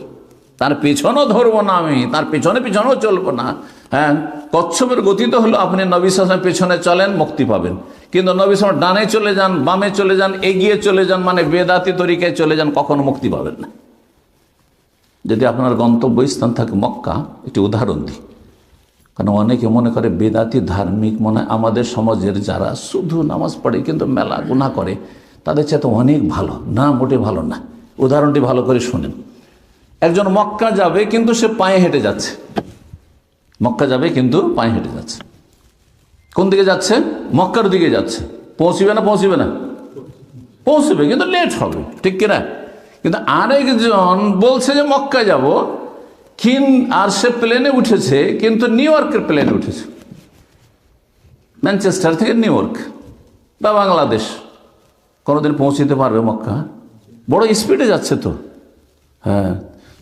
তার পেছনও ধরবো না আমি, তার পেছনেও চলবো না, হ্যাঁ, কচ্ছপের গতি তো হলো আপনি নবী সাল্লাল্লাহু আলাইহি ওয়াসাল্লামের পেছনে চলেন, মুক্তি পাবেন। কিন্তু নবী সাল্লাল্লাহু আলাইহি ওয়াসাল্লাম ডানে চলে যান, বামে চলে যান, এগিয়ে চলে যান, মানে বেদাতি তরিকায় চলে যান, কখনো মুক্তি পাবেন না। যদি আপনার গন্তব্যস্থান থাকে মক্কা, একটি উদাহরণ দিই, কারণ অনেকে মনে করে বেদাতি ধার্মিক মনে হয় আমাদের সমাজের যারা শুধু নামাজ পড়ে কিন্তু মেলা গুনাহ করে তাদের চেয়ে তো অনেক ভালো। না, মোটে ভালো না। উদাহরণটি ভালো করে শুনেন। একজন মক্কা যাবে কিন্তু সে পায়ে হেঁটে যাচ্ছে, মক্কা যাবে কিন্তু পায়ে হেঁটে যাচ্ছে। কোন দিকে যাচ্ছে? মক্কার দিকে যাচ্ছে। পৌঁছবে না? পৌঁছবে না? পৌঁছবে, কিন্তু লেট হবে, ঠিক কিনা? কিন্তু আরেকজন বলছে যে মক্কা যাব, আর সে প্লেনে উঠেছে, কিন্তু নিউ ইয়র্কের প্লেনে উঠেছে, ম্যানচেস্টার থেকে নিউ ইয়র্ক বা বাংলাদেশ। কোনোদিন পৌঁছতে পারবে মক্কা? বড় স্পিডে যাচ্ছে তো। হ্যাঁ,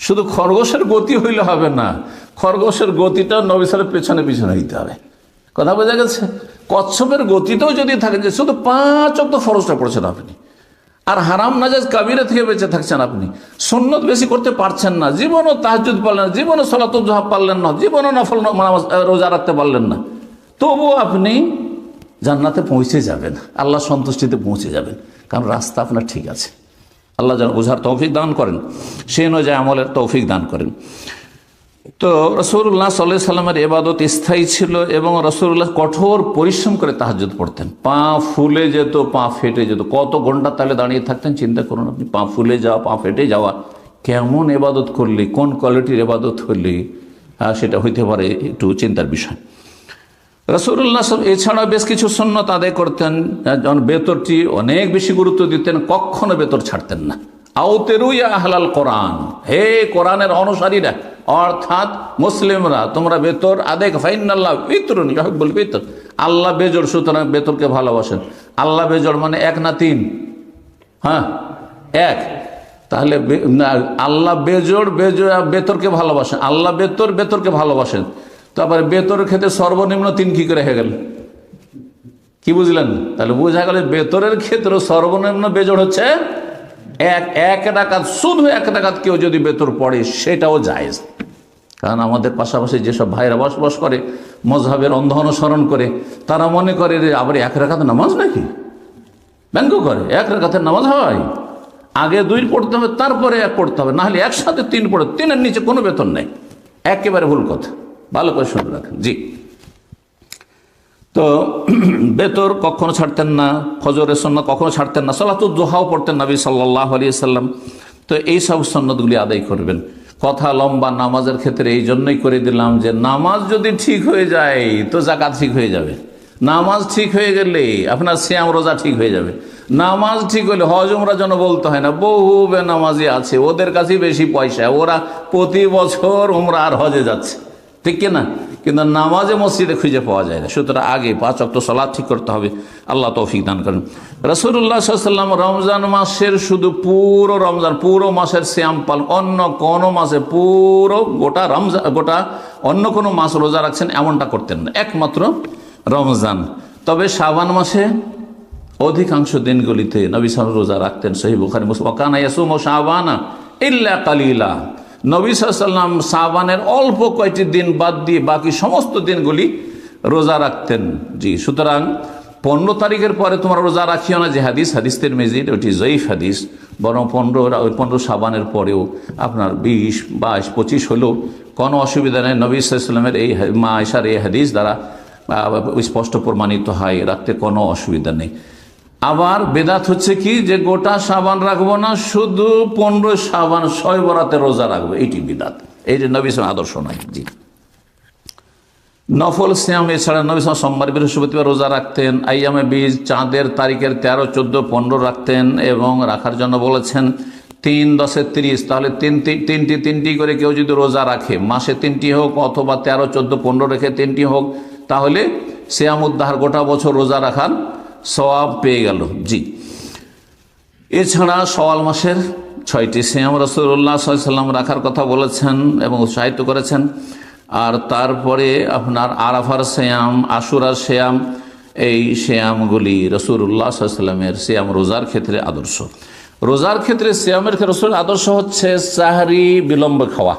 শুধু খরগোশের গতি হইলে হবে না, খরগোশের গতিটা নবী সালের পেছনে পিছনে দিতে হবে। কথা বোঝা গেছে? কচ্ছপের গতিটাও যদি থাকে, যে শুধু 5 ওয়াক্ত ফরজটা পড়ছেন আপনি, আর হারাম নাজায়েজ কাবিরা থেকে বেঁচে থাকছেন, আপনি সুন্নত বেশি করতে পারছেন না, জীবনও তাহাজ্জুদ পারলেন না, জীবনও সালাতুল দুহা পারলেন না, জীবনও নফল নামাজ রোজা রাখতে পারলেন না, তবুও আপনি জান্নাতে পৌঁছে যাবেন, আল্লাহ সন্তুষ্টিতে পৌঁছে যাবেন, কারণ রাস্তা আপনার ঠিক আছে। আল্লাহ যেন বোঝার তৌফিক দান করেন, সে অনুযায়ী আমলের তৌফিক দান করেন। তো রাসূলুল্লাহ সাল্লাল্লাহু আলাইহি সাল্লামের ইবাদত স্থায়ী ছিল এবং রাসূলুল্লাহ কঠোর পরিশ্রম করে তাহাজ্জুদ পড়তেন। পা ফুলে যেত, পা ফেটে যেত, কত ঘন্টা তাহলে দাঁড়িয়ে থাকতেন চিন্তা করুন আপনি। পা ফুলে যাওয়া, পা ফেটে যাওয়া, কেমন ইবাদত করলে, কোন কোয়ালিটির ইবাদত হলে সেটা হইতে পারে একটু চিন্তার বিষয়। রাসূলুল্লাহ এছাড়া বেশ কিছু সুন্নত আদায় করতেন, যেমন বেতরটি অনেক বেশি গুরুত্ব দিতেন, কখনো বেতর ছাড়তেন না। আউতেরু ইয়া আহলাল কোরআন, হে কোরআনের অনুসারীরা, অর্থাৎ মুসলিমরা, তোমরা বেতর আদায়, ফাইনাল্লাহ বিতরুন ইউহিব্বুল বিতর, আল্লাহ বেজোড়, সুতরাং বেতরকে ভালোবাসেন। আল্লাহ বেজোড় মানে 1 না 3? হ্যাঁ, 1। তাহলে আল্লাহ বেজোড়, বেতরকে ভালোবাসেন, আল্লাহ বেতর, বেতরকে ভালোবাসেন। তারপরে বেতরের ক্ষেত্রে সর্বনিম্ন 3 কি করে হয়ে গেল? কি বুঝলেন? তাহলে বোঝা গেল বেতরের ক্ষেত্রে সর্বনিম্ন বেজোড় হচ্ছে 1 রাকাত, শুধু 1 রাকাত কেউ যদি বেতর পড়ে সেটাও জায়েজ। কারণ আমাদের পাশাপাশি যেসব ভাইরা বসবাস করে মজহাবের অন্ধ অনুসরণ করে, তারা মনে করে আবার 1 রাকাত নামাজ নাকি, ব্যঙ্গ করে। 1 রাকাতের নামাজ হয়, আগে 2 পড়তে হবে, তারপরে 1 পড়তে হবে, নাহলে একসাথে 3 পড়ে, 3-এর নিচে কোনো বেতন নেই। একেবারে ভুল কথা, ভালো করে শুনে রাখেন। জি, তো বেতর কখনো ছাড়তেন না, ফজরের সুন্নাত কখনো ছাড়তেন না, সালাতুদ দুহাও পড়তেন নবী সাল্লাল্লাহু আলাইহি ওয়াসাল্লাম। তো এই সব সুন্নতগুলি আদায় করবেন। কথা লম্বা নামাজের ক্ষেত্রে এই জন্যই করে দিলাম যে নামাজ যদি ঠিক হয়ে যায় তো যাকাত ঠিক হয়ে যাবে, নামাজ ঠিক হয়ে গেলে আপনার সিয়াম রোজা ঠিক হয়ে যাবে, নামাজ ঠিক হলে হজ উমরা যেন বলতে হয় না। বহু বেনামাজি আছে, ওদের কাছে বেশি পয়সা, ওরা প্রতি বছর উমরা আর হজে যাচ্ছে, ঠিক কিনা? কিন্তু নামাজে মসজিদে খুঁজে পাওয়া যায় না। সুতরাং আগে 5 ওয়াক্ত সালাত ঠিক করতে হবে। আল্লাহ তৌফিক দান করেন। রাসূলুল্লাহ সাল্লাল্লাহু আলাইহি ওয়াসাল্লাম রমজান মাসের শুধু পুরো রমজান, পুরো মাসের সিয়াম পালন, অন্য কোনো মাসে পুরো গোটা রমজান, গোটা অন্য কোনো মাস রোজা রাখছেন এমনটা করতেন না, একমাত্র রমজান। তবে শাবান মাসে অধিকাংশ দিনগুলিতে নবী সাল্লাল্লাহু আলাইহি ওয়াসাল্লাম রোজা রাখতেন। সহিহ বুখারী মুসলিম, ওয়া কানা ইয়াসুমু শাবানা ইল্লা কালিলা। নবী সাল্লাল্লাহু আলাইহি ওয়াসাল্লাম শাবানের অল্প কয়েকটি দিন বাদ দিয়ে বাকি সমস্ত দিনগুলি রোজা রাখতেন। জি, সুতরাং 15 তারিখের পরে তোমরা রোজা রাখিও না, যে হাদিস তিরমিজির, ওটি জয়ীফ হাদিস। বরং 15 শাবানের পরেও আপনার 20, 22, 25 হলেও কোনো অসুবিধা নেই। নবী সাল্লাল্লাহু আলাইহি ওয়াসাল্লামের এই মা আয়েশার এই হাদিস দ্বারা স্পষ্ট প্রমাণিত হয়, রাখতে কোনো অসুবিধা নেই। আবার বেদাত হচ্ছে কি, যে গোটা শাবান রাখবো না, শুধু 15 শাবান শবে বরাতে রোজা রাখবো, এইটি বিদাত। এই যে নবী সাল্লাল্লাহু আলাইহি ওয়াসাল্লাম আদর্শ নয়। জি, নফল সিয়াম এছাড়া নবী সাল্লাল্লাহু আলাইহি ওয়াসাল্লাম সোমবার, বৃহস্পতিবার রোজা রাখতেন। আইয়ামে বীজ, চাঁদের তারিখের 13, 14, 15 রাখতেন এবং রাখার জন্য বলেছেন 3, 10, 30। তাহলে তিনটি করে কেউ যদি রোজা রাখে, মাসে 3টি হোক অথবা 13, 14, 15 রেখে 3টি হোক, তাহলে সিয়াম উদ্দাহার, গোটা বছর রোজা রাখার সওয়াব পেয়ে গেল। জি, এছাড়া শাওয়াল মাসের 6টি সিয়াম রাসূলুল্লাহ সাল্লাল্লাহু আলাইহি ওয়াসাল্লাম রাখার কথা বলেছেন এবং উৎসাহিত করেছেন। আর তারপরে আপনার আরাফার সিয়াম, আশুরার সিয়াম, এই সিয়ামগুলি রাসূলুল্লাহ সাল্লাল্লাহু আলাইহি ওয়াসাল্লামের সিয়াম রোজার ক্ষেত্রে আদর্শ। রোজার ক্ষেত্রে সিয়ামের ক্ষেত্রে রাসূলের আদর্শ হচ্ছে সাহরি বিলম্ব খাওয়া,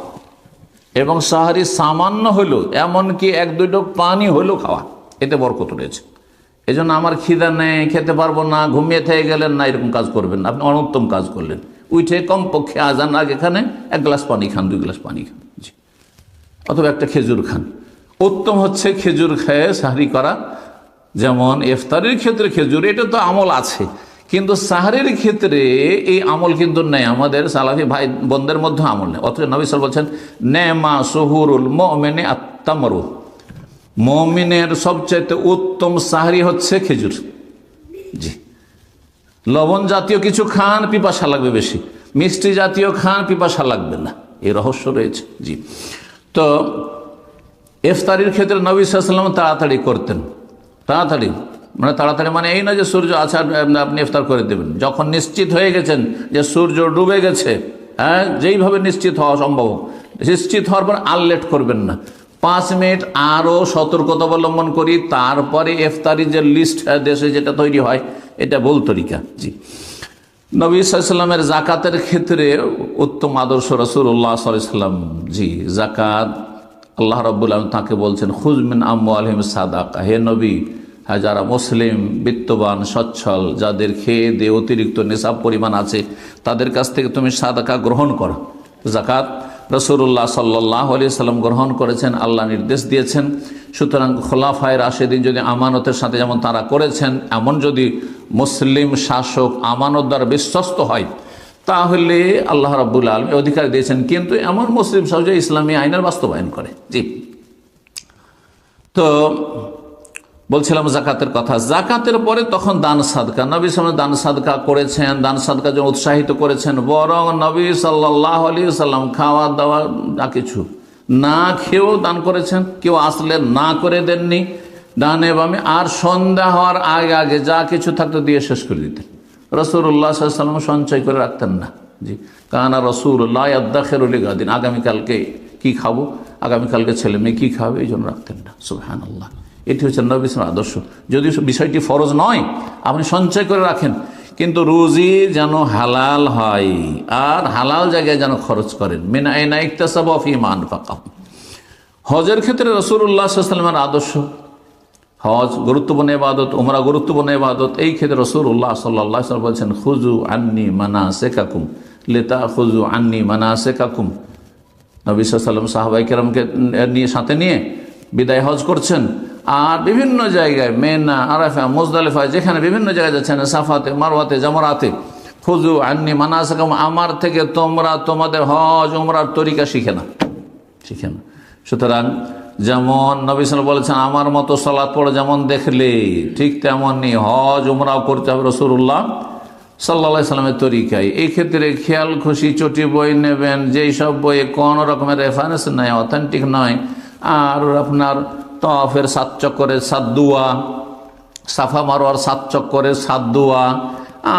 এবং সাহারি সামান্য হইলো, এমনকি 1-2 ঢোক পানি হইলেও খাওয়া, এতে বরকত রয়েছে। এই জন্য আমার খিদা নেই, খেতে পারবো না, ঘুমিয়ে থেকে গেলেন না, এরকম কাজ করবেন না। আপনি অনুত্তম কাজ করলেন, উঠে কমপক্ষে আজান আগে এখানে 1 গ্লাস পানি খান, 2 গ্লাস পানি খান, জি, অথবা একটা খেজুর খান। উত্তম হচ্ছে খেজুর খেয়ে সাহরি করা। যেমন ইফতারির ক্ষেত্রে খেজুর, এটা তো আমল আছে, কিন্তু সাহরির ক্ষেত্রে এই আমল কিন্তু নেই। আমাদের সালাফি ভাই বোনদের মধ্যে আমল নেই। অথচ নবী সাল্লাল্লাহু আলাইহি ওয়াসাল্লাম বলছেন, নেমা সুহুরুল মুমিনি আত-তামরু, মুমিনের সবচাইতে উত্তম সাহরি হচ্ছে খেজুর। জি, লবণ জাতীয় কিছু খান, পিপাসা লাগবে বেশি, মিষ্টি জাতীয় খান, পিপাসা লাগবে না, এই রহস্য রয়েছে। জি, তো ইফতারির ক্ষেত্রে নবী সাল্লাল্লাহু আলাইহি ওয়াসাল্লাম তাড়াতাড়ি করতেন। তাড়াতাড়ি মানে এই না যে সূর্য আছে আপনি ইফতার করে দেবেন। যখন নিশ্চিত হয়ে গেছেন যে সূর্য ডুবে গেছে, হ্যাঁ, যেইভাবে নিশ্চিত হওয়া সম্ভব, নিশ্চিত হওয়ার পর আর লেট করবেন না, 5 মিনিট আরও সতর্কতা অবলম্বন করি, তারপরে ইফতারি যে লিস্ট দেশে যেটা তৈরি হয়, এটা ভুল তরিকা। জি, নবী সাল্লাল্লাহু আলাইহি ওয়াসাল্লামের যাকাতের ক্ষেত্রে উত্তম আদর্শ রাসূলুল্লাহ সাল্লাল্লাহু আলাইহি ওয়াসাল্লাম। জি, যাকাত আল্লাহ রাব্বুল আলামিন তাকে বলছেন, খুয মিন আমওয়ালিহিম সাদাকা, হে নবী, যারা মুসলিম, বিত্তবান, সচ্ছল, যাদের খেয়ে দিয়ে অতিরিক্ত নেশাব পরিমাণ আছে, তাদের কাছ থেকে তুমি সাদাকা গ্রহণ করো। যাকাত রাসূলুল্লাহ সাল্লাল্লাহু আলাইহি ওয়াসাল্লাম গ্রহণ করেছেন, আল্লাহ নির্দেশ দিয়েছেন। সুতরাং খোলাফায়ে রাশেদিন যদি আমানতের সাথে যেমন তারা করেছেন, এমন যদি মুসলিম শাসক আমানতদার বিশ্বস্ত হয়, তাহলে আল্লাহ রাব্বুল আলামিন অধিকার দিয়েছেন। কিন্তু এমন মুসলিম শাসক যে ইসলামী আইনের বাস্তবায়ন করে। জি, তো বলছিলাম জাকাতের কথা। জাকাতের পরে তখন দান সাদকা, নবী সাল্লাল্লাহু আলাইহি ওয়াসাল্লাম দান সাদকা করেছেন, দান সাদকা জন্য উৎসাহিত করেছেন। বরং নবী সাল্লাল্লাহু আলাইহি ওয়াসাল্লাম খাওয়া দাওয়া যা কিছু না খেয়েও দান করেছেন। কেউ আসলে না করে দেননি ডানে বামে, আর সন্ধ্যা হওয়ার আগে আগে যা কিছু থাকতো দিয়ে শেষ করে দিতেন। রাসূলুল্লাহ সাল্লাল্লাহু আলাইহি ওয়াসাল্লাম সঞ্চয় করে রাখতেন না। জি, কানা রাসূলুল্লাহ ইয়াদাখিরু লিগাদিন, আগামীকালকে কি খাবো, আগামীকালকে ছেলে মেয়ে কী খাবে, এই জন্য রাখতেন না। সুবহানাল্লাহ, এটি হচ্ছে নবী সাল্লাল্লাহু আলাইহি ওয়াসাল্লামের আদর্শ। যদিও বিষয়টি ফরজ নয়, আপনি সঞ্চয় করে রাখেন, কিন্তু রুজি যেন হালাল হয় আর হালাল জায়গায় যেন খরচ করেন। মিন আইনা ইকতাসাবা ফিমা আনফাকা। হজের ক্ষেত্রে রাসূলুল্লাহ সাল্লাল্লাহু আলাইহি ওয়াসাল্লামের আদর্শ, হজ গুরুত্বপূর্ণ ইবাদত, উমরা গুরুত্বপূর্ণ ইবাদত। এই ক্ষেত্রে রাসূলুল্লাহ সাল্লাল্লাহু আলাইহি ওয়াসাল্লাম বলেছেন, খুযু আন্নী মানাসিকাকুম লিতাখুযু আন্নী মানাসিকাকুম। নবী সাল্লাল্লাহু আলাইহি ওয়াসাল্লাম সাহাবায়ে কেরামকে নিয়ে সাথে নিয়ে বিদায় হজ করছেন, আর বিভিন্ন জায়গায় মিনা, আরাফা, মুজদালিফা, যেখানে বিভিন্ন জায়গায় যাচ্ছেন, সাফাতে, মারওয়াতে, জামরাতে, খুযু আন্নী মানাসিকাকুম, আমার থেকে তোমরা তোমাদের হজ উমরার তরিকা শিখে না। সুতরাং যেমন নবী সাল্লাল্লাহু আলাইহি ওয়াসাল্লাম বলেছেন, আমার মতো সালাত পড়ে যেমন দেখলে, ঠিক তেমনই হজ উমরাও করতে হবে রাসূলুল্লাহ সাল্লাল্লাহু আলাইহি ওয়াসাল্লামের তরিকায়। এই ক্ষেত্রে খেয়াল খুশি চটি বই নেবেন, যেই সব বইয়ে কোনো রকমের রেফারেন্স নাই, অথেন্টিক নয়, আর আপনার তওয়াফের 7 চক্করের 7 দোয়া, সাফা মারওয়ার 7 চক্করের 7 দোয়া,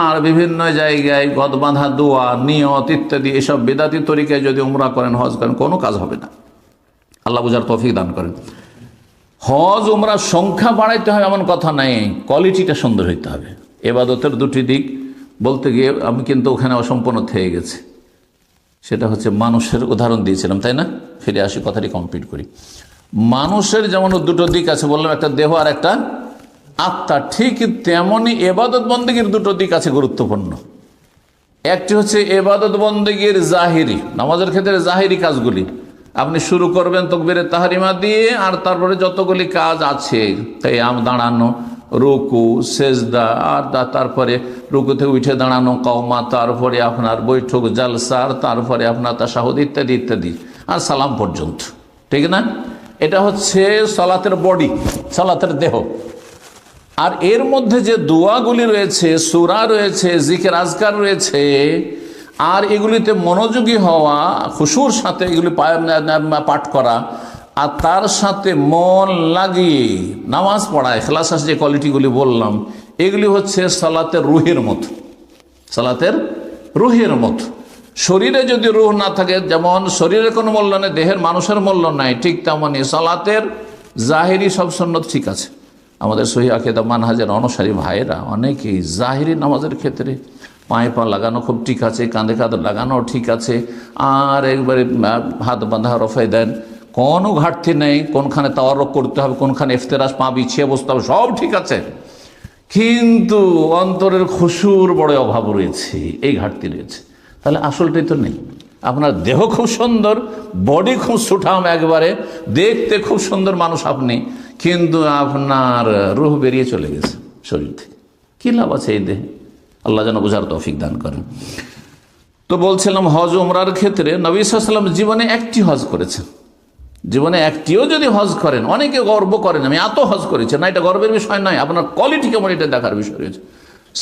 আর বিভিন্ন জায়গায় গদ বাঁধা দোয়া, নিয়ত ইত্যাদি, এসব বিদাতি তরিকায় যদি উমরা করেন, হজ করেন, কোনো কাজ হবে না। আল্লাহ বুঝার তৌফিক দান করেন। হজ উমরার সংখ্যা বাড়াইতে হবে এমন কথা নাই, কোয়ালিটিটা সুন্দর হইতে হবে। ইবাদতের 2টি দিক বলতে গিয়ে আমি কিন্তু ওখানে অসম্পূর্ণ থেকে গেছে। সেটা হচ্ছে মানুষের উদাহরণ দিয়েছিলাম, তাই না? ফিরে আসি, কথাটি কমপ্লিট করি। মানুষের যেমন 2টো দিক আছে, বললাম একটা দেহ আর একটা আত্মা, ঠিক তেমনই ইবাদত বন্দেগীর 2টো দিক আছে গুরুত্বপূর্ণ। একটি হচ্ছে ইবাদত বন্দেগীর জাহিরি, নামাজের ক্ষেত্রে জাহিরি কাজগুলি আপনি শুরু করবেন তাকবীরে তাহরিমা দিয়ে, আর তারপরে যতগুলি কাজ আছে, কিয়াম, দাঁড়ানো, রুকু, সেজদা, আর তারপরে রুকু থেকে উঠে দাঁড়ানো, কওমা, তারপরে আপনার বৈঠক, জালসা, আর তারপরে আপনার তাশাহুদ ইত্যাদি ইত্যাদি, আর সালাম পর্যন্ত, ঠিক না? এটা হচ্ছে সালাতের বডি, সালাতের দেহ। আর এর মধ্যে যে দোয়াগুলি রয়েছে, সূরা রয়েছে, জিকির আজকার রয়েছে, আর এগুলিতে মনোযোগী হওয়া, খুশুর সাথে এগুলি পাঠ করা, আর তার সাথে মন লাগিয়ে নামাজ পড়া, ইখলাস যে কোয়ালিটিগুলি বললাম, এগুলি হচ্ছে সালাতের রুহের মতো, সালাতের রুহের মতো। শরীরে যদি রুহ না থাকে, যেমন শরীরের কোনো মূল্য নেই, দেহের মানুষের মূল্য নাই, ঠিক তেমনই সালাতের জাহিরি সব সুন্নত ঠিক আছে। আমাদের সহিহ আকীদা মানহাজের অনুসারী ভাইয়েরা অনেকেই জাহিরি নামাজের ক্ষেত্রে পায়ে পা লাগানো খুব ঠিক আছে, কাঁধে কাঁধে লাগানো ঠিক আছে, আর একবারে হাত বাঁধা রফায় দেন, কোনো ঘাটতি নেই, কোনখানে তাওয়ারক করতে হবে, কোনখানে ইফতেরাস পা বিছিয়ে বসতে হবে, সব ঠিক আছে, কিন্তু অন্তরের খুশুর বড় অভাব রয়েছে, এই ঘাটতি রয়েছে। তাহলে আসলটাই তো নেই। আপনার দেহ খুব সুন্দর, বডি খুব সুঠাম, একবারে দেখতে খুব সুন্দর মানুষ আপনি, কিন্তু আপনার রূহ বেরিয়ে চলে গেছে শরীর থেকে, কী লাভ আছে এই দেহে? আল্লাহ যেন বোঝার তৌফিক দান করেন। তো বলছিলাম হজ উমরার ক্ষেত্রে নবী সাল্লাল্লাহু আলাইহি ওয়াসাল্লাম জীবনে একটি হজ করেছেন। জীবনে একটিও যদি হজ করেন, অনেকে গর্ব করেন আমি এত হজ করেছি, না, এটা গর্বের বিষয় নয়, আপনার কোয়ালিটি কেমন এটা দেখার বিষয় রয়েছে।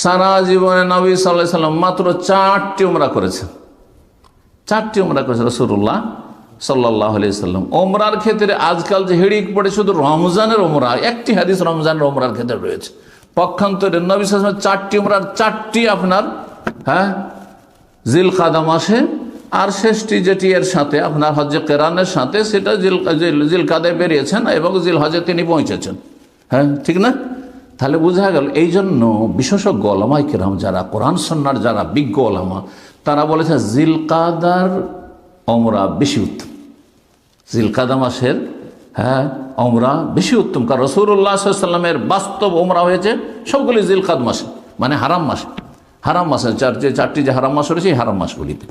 সারা জীবনে নবী সাল্লাল্লাহু আলাইহি ওয়াসাল্লাম মাত্র 4টি উমরা করেছেন, 4টি উমরা করেছেন রাসূলুল্লাহ সাল্লাল্লাহু আলাইহি ওয়াসাল্লাম। উমরার ক্ষেত্রে আজকাল যে হিড়িক পড়ে শুধু রমজানের উমরা, একটি হাদিস রমজানের উমরার ক্ষেত্রে রয়েছে। পক্ষান্তরে নবী সাল্লাল্লাহু আলাইহি ওয়াসাল্লাম 4টি উমরার 4টি আপনার জিলকাদা মাসে, আর শেষটি যেটি এর সাথে আপনার হজ্জে কেরানের সাথে, সেটা জিলকাদায় বেরিয়েছেন এবং জিল হজে তিনি পৌঁছেছেন। ঠিক না? তাহলে বোঝা গেল এই জন্য বিশেষজ্ঞ ওলামায়ে কেরাম যারা কোরআন সুন্নাহর যারা বিজ্ঞ ওলামা, তারা বলেছে জিলকাদার উমরা বেশি উত্তম, জিলকাদা মাসের উমরা বেশি উত্তম। কারণ রাসূলুল্লাহ সাল্লাল্লাহু আলাইহি ওয়াসাল্লামের বাস্তব উমরা হয়েছে সবগুলি জিলকাদ মাসে, মানে হারাম মাসে, হারাম মাসে, চারটি যে হারাম মাস রয়েছে এই হারাম মাসগুলিতে।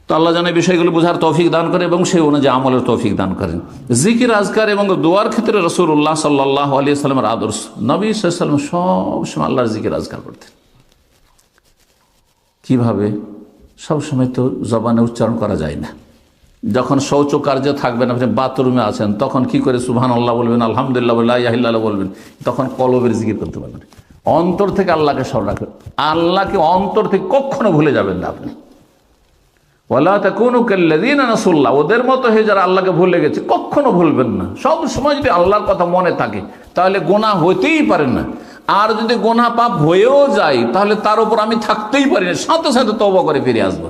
তো আল্লাহ জানে বিষয়গুলো বোঝার তৌফিক দান করে এবং সেই অনুযায়ী আমলের তৌফিক দান করেন। জিকির আজকার এবং দোয়ার ক্ষেত্রে রাসূলুল্লাহ সাল্লাল্লাহু আলাইহি ওয়াসাল্লামের আদর্শ, নবী সাল্লাল্লাহু আলাইহি ওয়াসাল্লাম সবসময় আল্লাহর জিকির আজকার করতেন। কিভাবে? সবসময় তো জবানে উচ্চারণ করা যায় না। যখন শৌচ কার্যে থাকবেন, আপনি বাথরুমে আছেন, তখন কি করে সুবহানাল্লাহ বলবেন, আলহামদুলিল্লাহ বলবেন, লা ইলাহা ইল্লাল্লাহ বলবেন, তখন কলবের জিকির করতে পারবেন। অন্তর থেকে আল্লাহকে স্মরণ রাখবেন, আল্লাহকে অন্তর থেকে কখনো ভুলে যাবেন না আপনি। ওয়ালা তাকুনু কাল্লাযীনা নাসুল্লাহ, ওদের মতো হয়ে যারা আল্লাহকে ভুলে গেছে, কখনো ভুলবেন না। সব সময় যদি আল্লাহর কথা মনে থাকে তাহলে গুনাহ হইতেই পারে না। আর যদি গুনাহ পাপ হয়েও যায় তাহলে তার উপর আমি থাকতেই পারি না, সাথে সাথে তওবা করে ফিরে আসবো।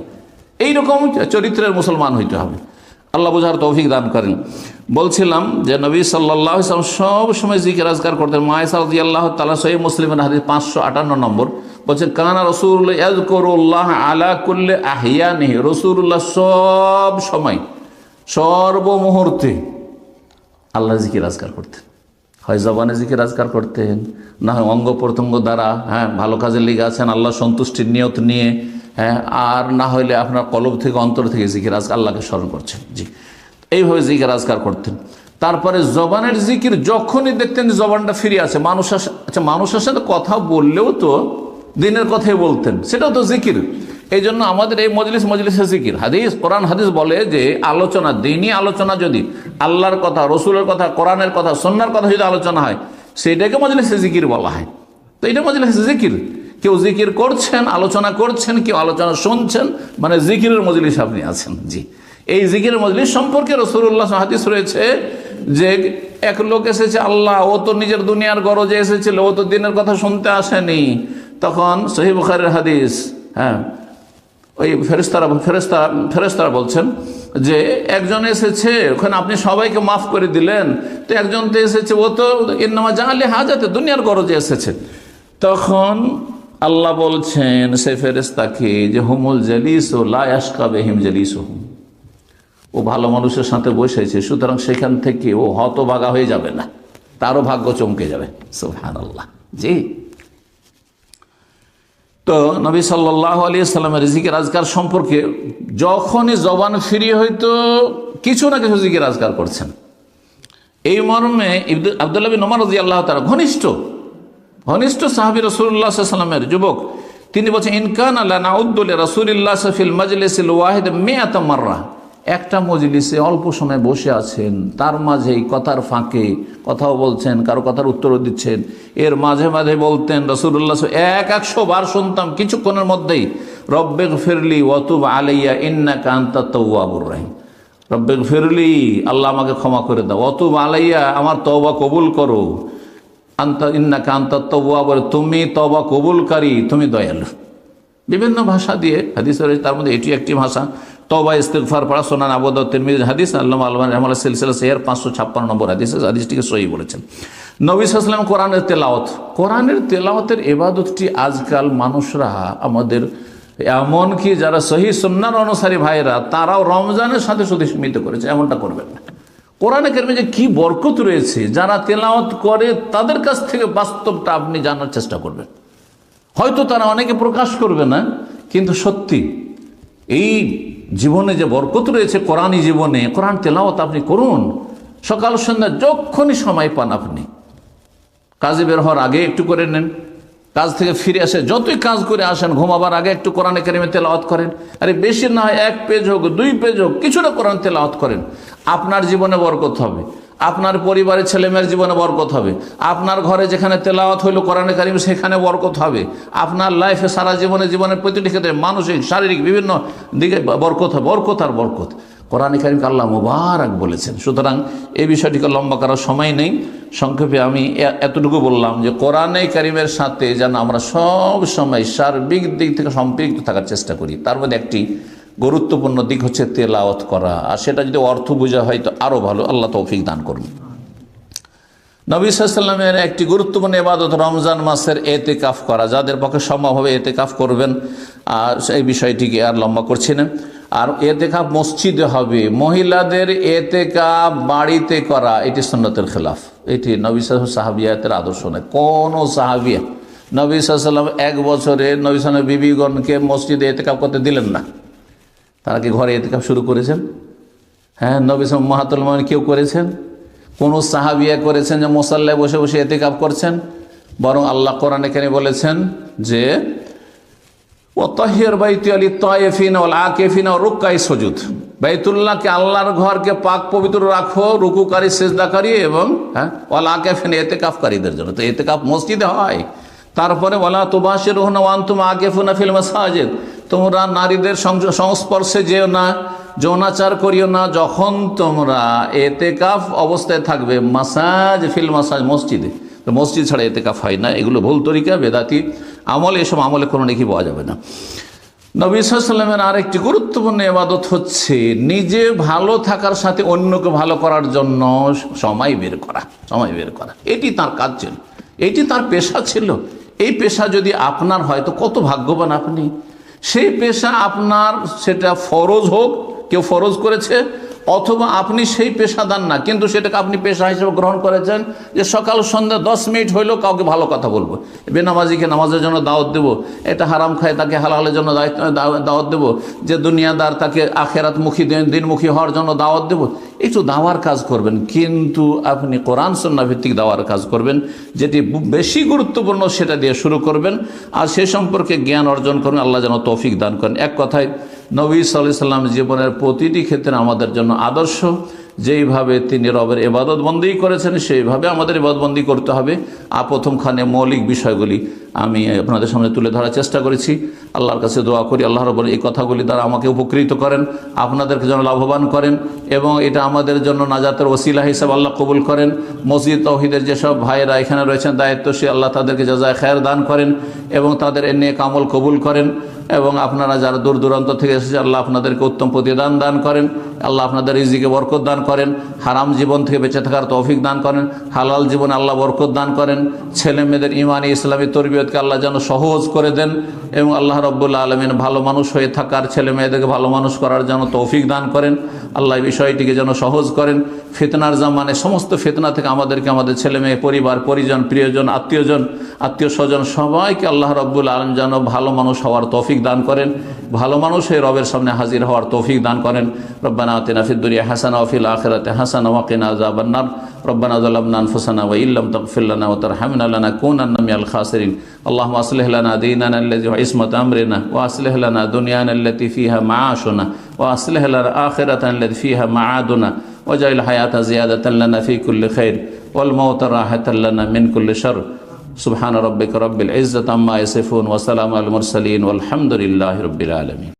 এইরকম চরিত্রের মুসলমান হইতে হবে। আল্লাহ বোঝার তৌফিক দান করেন। বলছিলাম যে নবী সাল্লাল্লাহু আলাইহি ওয়াসাল্লাম সব সময় জিকির আজকার করতেন। মায়েশা রাদিয়াল্লাহু তাআলা সহিহ মুসলিমের হাদিস 558 নম্বর বলছেন, কানা রাসূলুল্লাহ ইয়াযকুরুল্লাহ আলা কুল্লি আহইয়ানিহি, রাসূলুল্লাহ সব সময় সর্বমুহূর্তে আল্লাহর জিকির আজকার করতেন। হয় জবানে জিকির আজকার করতেন, না হয় অঙ্গ প্রত্যঙ্গ দ্বারা, ভালো কাজে লেগে আছেন আল্লাহ সন্তুষ্টির নিয়ত নিয়ে, আর না হইলে আপনার কলব থেকে অন্তর থেকে জিকির আজকার আল্লাহকে স্মরণ করছেন। জি, এইভাবে জিকির আজকার করতেন। তারপরে জবানের জিকির যখনই দেখতেন জবানটা ফিরে আছে, মানুষের সাথে কথা বললেও তো দিনের কথাই বলতেন, সেটাও তো জিকির। এই জন্য আমাদের এই মজলিসে জিকির, হাদিস কোরআন হাদিস বলে যে আলোচনা, দিনী আলোচনা যদি আল্লাহর কথা, রসুলের কথা, কোরআনের কথা, সুন্নাহর কথা যদি আলোচনা হয়, সেটাকে মজলিসে জিকির বলা হয়। তো এটা মজলিসে জিকির, কেউ জিকির করছেন, আলোচনা করছেন, কেউ আলোচনা শুনছেন, মানে জিকিরের মজলিস আপনি আছেন। জি, এই জিকিরের মজলিস সম্পর্কে রাসূলুল্লাহ হাদিস রয়েছে যে এক লোক এসেছে, আল্লাহ, ও তো নিজের দুনিয়ার গরজে এসেছিল, ও তো দিনের কথা শুনতে আসেনি। তখন সহিহ বুখারীর হাদিস, ওই ফেরেশতারা বলছেন যে একজন এসেছে, ওখানে আপনি সবাইকে মাফ করে দিলেন, তো একজন তো এসেছে, ও তো ইন্নামা জাআলি হাজাতে, দুনিয়ার গরজে এসেছে। তখন আল্লাহ বলছেন সে ফেরেশতাকে যে হুমুল জালিসু লা ইয়াশকা বিহিম জালিসুহুম, ও ভালো মানুষের সাথে বসেছে, সুতরাং সেখান থেকে ও হতভাগা হয়ে যাবে না, তারও ভাগ্য চমকে যাবে। সুবহানাল্লাহ। জি, তো নবী সাল্লাল্লাহু আলাইহি ওয়াসাল্লামের জিকির আজকার সম্পর্কে যখনই জবান ফিরিয়ে হয়তো কিছু না কিছু জিকির আজকার করছেন। এই মর্মে আব্দুল্লাহ বিন ওমর রাদিয়াল্লাহু তাআলা ঘনিষ্ঠ সাহাবী রাসূলুল্লাহ সাল্লাল্লাহু আলাইহি ওয়াসাল্লামের যুবক, তিনি বলছেন, ইনকানা লানাউদ্দু লিরাসূলিল্লাহ ফিল মাজলিসিল ওয়াহিদ মিআতা মাররা, একটা মজলিসে অল্প সময় বসে আছেন, তার মাঝেই কথার ফাঁকে কথাও বলছেন, কারো কথার উত্তরও দিচ্ছেন, এর মাঝে মাঝে বলতেন রাসূলুল্লাহ 100 বার শুনতাম কিছুক্ষণের মধ্যেই, রব্বিগফিরলি ওয়া তুব আলাইয়া ইন্নাকা আনতাত তাওয়াবুর রহিম, রব্বিগফিরলি, আল্লাহ আমাকে ক্ষমা করে দাও, ওয়া তুব আলাইয়া, আমার তওবা কবুল করো, ইন্নাকা আনতাত তাওয়াবুর, তুমি তওবা কবুলকারী, তুমি দয়ালু। বিভিন্ন ভাষা দিয়ে হাদিস রয়েছে, তার মধ্যে এটি একটি ভাষা। তওবা ইস্তিগফার পড়া সুনান আবু দাউদ তিরমিজি হাদিস, আল্লামা আলবানী রাহমাহুল্লাহ সিলসিলা সহিহ 556 নম্বর হাদিস, হাদিসটিকে সহিহ বলেছেন। নবী সাল্লাল্লাহু আলাইহি ওয়াসাল্লাম কোরআনের তেলাওয়াতের ইবাদতটি আজকাল মানুষরা আমাদের এমনকি যারা সহিহ সুন্নাহর অনুসারী ভাইরা তারাও রমজানের সাথে শুধু সীমিত করেছে। এমনটা করবেন না। কোরআনে কারিমে যে কি বরকত রয়েছে, যারা তেলাওয়াত করে তাদের কাছ থেকে বাস্তবটা আপনি জানার চেষ্টা করবেন। হয়তো তারা অনেকে প্রকাশ করবে না, কিন্তু সত্যি এই জীবনে যে বরকত রয়েছে কোরআনী জীবনে, কোরআন তেলাওয়াত আপনি করুন। সকাল সন্ধ্যা যখনই সময় পান, আপনি কাজে বের হওয়ার আগে একটু করে নেন, কাজ থেকে ফিরে আসে যতই কাজ করে আসেন, ঘুমাবার আগে একটু কোরআনে কারিমে তেলাওয়াত করেন। আরে বেশি না হয় 1 পেজ হোক, 2 পেজ হোক, কিছুটা কোরআন তেলাওয়াত করেন। আপনার জীবনে বরকত হবে, আপনার পরিবারের ছেলেমেয়ের জীবনে বরকত হবে, আপনার ঘরে যেখানে তেলাওয়াত হইল কোরআনে কারিম সেখানে বরকত হবে, আপনার লাইফে সারা জীবনের প্রতিটি ক্ষেত্রে মানসিক শারীরিক বিভিন্ন দিকে বরকত হবে। বরকত আর বরকত কোরআনে কারিমকে আল্লাহ মুবারক বলেছেন। সুতরাং এই বিষয়টিকে লম্বা করার সময় নেই, সংক্ষেপে আমি এতটুকু বললাম যে কোরআনে কারিমের সাথে যেন আমরা সব সময় সার্বিক দিক থেকে সম্পৃক্ত থাকার চেষ্টা করি। তার মধ্যে একটি গুরুত্বপূর্ণ দিক হচ্ছে তেলাওয়াত করা, আর সেটা যদি অর্থ বোঝা হয় তো আরও ভালো। আল্লাহ তৌফিক দান করুন। নবী সাল্লাল্লাহু আলাইহি ওয়াসাল্লামের একটি গুরুত্বপূর্ণ ইবাদত রমজান মাসের এতেকাফ করা। যাদের পক্ষে সম্ভব হবে এতেকাফ করবেন, আর সেই বিষয়টিকে আর লম্বা করছি না। আর এতেকাফ মসজিদে হবে। মহিলাদের এতেকাফ বাড়িতে করা এটি সুন্নতের খেলাফ। এটি নবী সাহাবিয়াতের আদর্শ নয়। কোনো সাহাবিয়া নবী সাল্লাল্লাহু আলাইহি ওয়াসাল্লাম 1 বছরে নবী সাল্লাল্লাহু বিবিগণকে মসজিদে এতেকাফ করতে দিলেন না। তারা কি ঘরে এতেকাফ শুরু করেছেন? হ্যাঁ, নবী সাল্লাল্লাহু মাহাতুল মুমিন কেউ করেছেন? কোন সাহাবিয়া করেছেন যে মুসাল্লায় বসে বসে এতেকাফ করছেন? বরং আল্লাহ কোরআনে কারিমে বলেছেন যে ওয়াতাহির বাইতি লিত-তায়িফিনা ওয়াল আকিফিনা ওয়া রুকআই সুজুদ। বাইতুল্লাহকে, আল্লাহর ঘরকে পাক পবিত্র রাখো রুকুকারী সিজদাকারী এবং ওয়াল আকিফিনা ইতিকাফকারীদের জন্য। তো ইতিকাফ মসজিদে হয়। তারপরে ওয়ালা তুবাশিরুহুনা ওয়া আনতুম আকিফুনা ফিল মাসাজিদ, তোমরা নারীদের সংস্পর্শে যেও না, যৌনাচার করিও না যখন তোমরা এতেকাফ অবস্থায় থাকবে। মাসাজ ফিল মাসাজ, মসজিদে। তো মসজিদ ছাড়া এতেকাফ হয় না। এগুলো ভুল তরিকা, বেদাতি আমল। এসব আমলে কোনো নেকি পাওয়া যাবে না। নবী সাল্লাল্লাহু আলাইহি ওয়াসাল্লামের আরেকটি গুরুত্বপূর্ণ ইবাদত হচ্ছে নিজে ভালো থাকার সাথে অন্যকে ভালো করার জন্য সময় বের করা। এটি তার কাজ ছিল, এটি তার পেশা ছিল। এই পেশা যদি আপনার হয় তো কত ভাগ্যবান আপনি। সেই পেশা আপনার, সেটা ফরজ হোক, কেউ ফরজ করেছে, অথবা আপনি সেই পেশাদার না কিন্তু সেটাকে আপনি পেশা হিসেবে গ্রহণ করেছেন যে সকাল সন্ধ্যা 10 মিনিট হইলেও কাউকে ভালো কথা বলবো, বেনামাজিকে নামাজের জন্য দাওয়াত দেবো, এটা হারাম খায় তাকে হালালের জন্য দাওয়াত দেবো, যে দুনিয়াদার তাকে আখেরাতমুখী দিনমুখী হওয়ার জন্য দাওয়াত দেবো। একটু দাওয়ার কাজ করবেন, কিন্তু আপনি কোরআন সুন্নাহ ভিত্তিক দাওয়ার কাজ করবেন। যেটি বেশি গুরুত্বপূর্ণ সেটা দিয়ে শুরু করবেন, আর সে সম্পর্কে জ্ঞান অর্জন করবেন। আল্লাহ যেন তৌফিক দান করেন। এক কথায় নবী সাল্লাল্লাহু আলাইহি ওয়াসাল্লাম জীবনের প্রতিটি ক্ষেত্রে আমাদের জন্য আদর্শ। যেইভাবে তিনি রবের ইবাদত বন্দেগী করেছেন সেইভাবে আমাদের ইবাদত বন্দেগী করতে হবে। আর প্রথমখানে মৌলিক বিষয়গুলি আমি আপনাদের সামনে তুলে ধরার চেষ্টা করেছি। আল্লাহর কাছে দোয়া করি আল্লাহ রাব্বুল এই কথাগুলি দ্বারা আমাকে উপকৃত করেন, আপনাদেরকে যেন লাভবান করেন, এবং এটা আমাদের জন্য নাজাতের ওসিলা হিসাবে আল্লাহ কবুল করেন। মসজিদ তাওহীদের যেসব ভাইয়েরা এখানে রয়েছেন দায়িত্বশীল, আল্লাহ তাদেরকে জাযায়ে খায়ের দান করেন এবং তাদের নেক আমল কবুল করেন। এবং আপনারা যারা দূর দূরান্ত থেকে এসেছেন আল্লাহ আপনাদেরকে উত্তম প্রতিদান দান করেন। আল্লাহ আপনাদের রিজিকে বরকত দান করেন, হারাম জীবন থেকে বেঁচে থাকার তৌফিক দান করেন, হালাল জীবনে আল্লাহ বরকত দান করেন। ছেলে মেয়েদের ইমানি ইসলামী তরবিয়তকে আল্লাহ যেন সহজ করে দেন, এবং আল্লাহ রাব্বুল আলামিন ভালো মানুষ হয়ে থাকার, ছেলে মেয়েদেরকে ভালো মানুষ করার জন্য তৌফিক দান করেন। আল্লাহ এই বিষয়টিকে যেন সহজ করেন। ফিতনার জামানে সমস্ত ফিতনা থেকে আমাদেরকে, আমাদের ছেলে মেয়ে, পরিবার পরিজন, প্রিয়জন, আত্মীয় স্বজন সবাইকে আল্লাহ রাব্বুল আলামিন যেন ভালো মানুষ হওয়ার তৌফিক দান করেন, ভালো মানুষ হয়ে রবের সামনে হাজির হওয়ার তৌফিক দান করেন। রব্বানা আতিনা ফিদ দুনিয়া হাসানা ওয়া ফিল আখিরাতি হাসানা ওয়া কিনা আযাবান নার। রব্বানা যালামনা আনফুসানা ওয়া ইল্লাম তাগফির লানা ওয়া তারহামনা লানাকুনান্না মিনাল খাসিরিন। আল্লাহুম্মা আসলিহ লানা দীনানা আল্লাযী হুয়া ইসমাতু আমরিনা ওয়া আসলিহ লানা দুনিয়ানা আল্লাতী ফিহা মাআশুনা ওয়া আসলিহ লানা আখিরাতানা আল্লাতী ফিহা মাআদুনা ওয়াজআল হায়াতা জিয়াদাতান লানা ফি কুল্লি খাইর ওয়াল মাউতা রাহাতান লানা মিন কুল্লি শারর। সুবহান রাব্বিকা রাব্বিল ইজ্জাতি আম্মা ইয়াসিফুন ওয়া সালামুন আলাল মুরসালিন ওয়ালহামদুলিল্লাহি রাব্বিল আলামিন।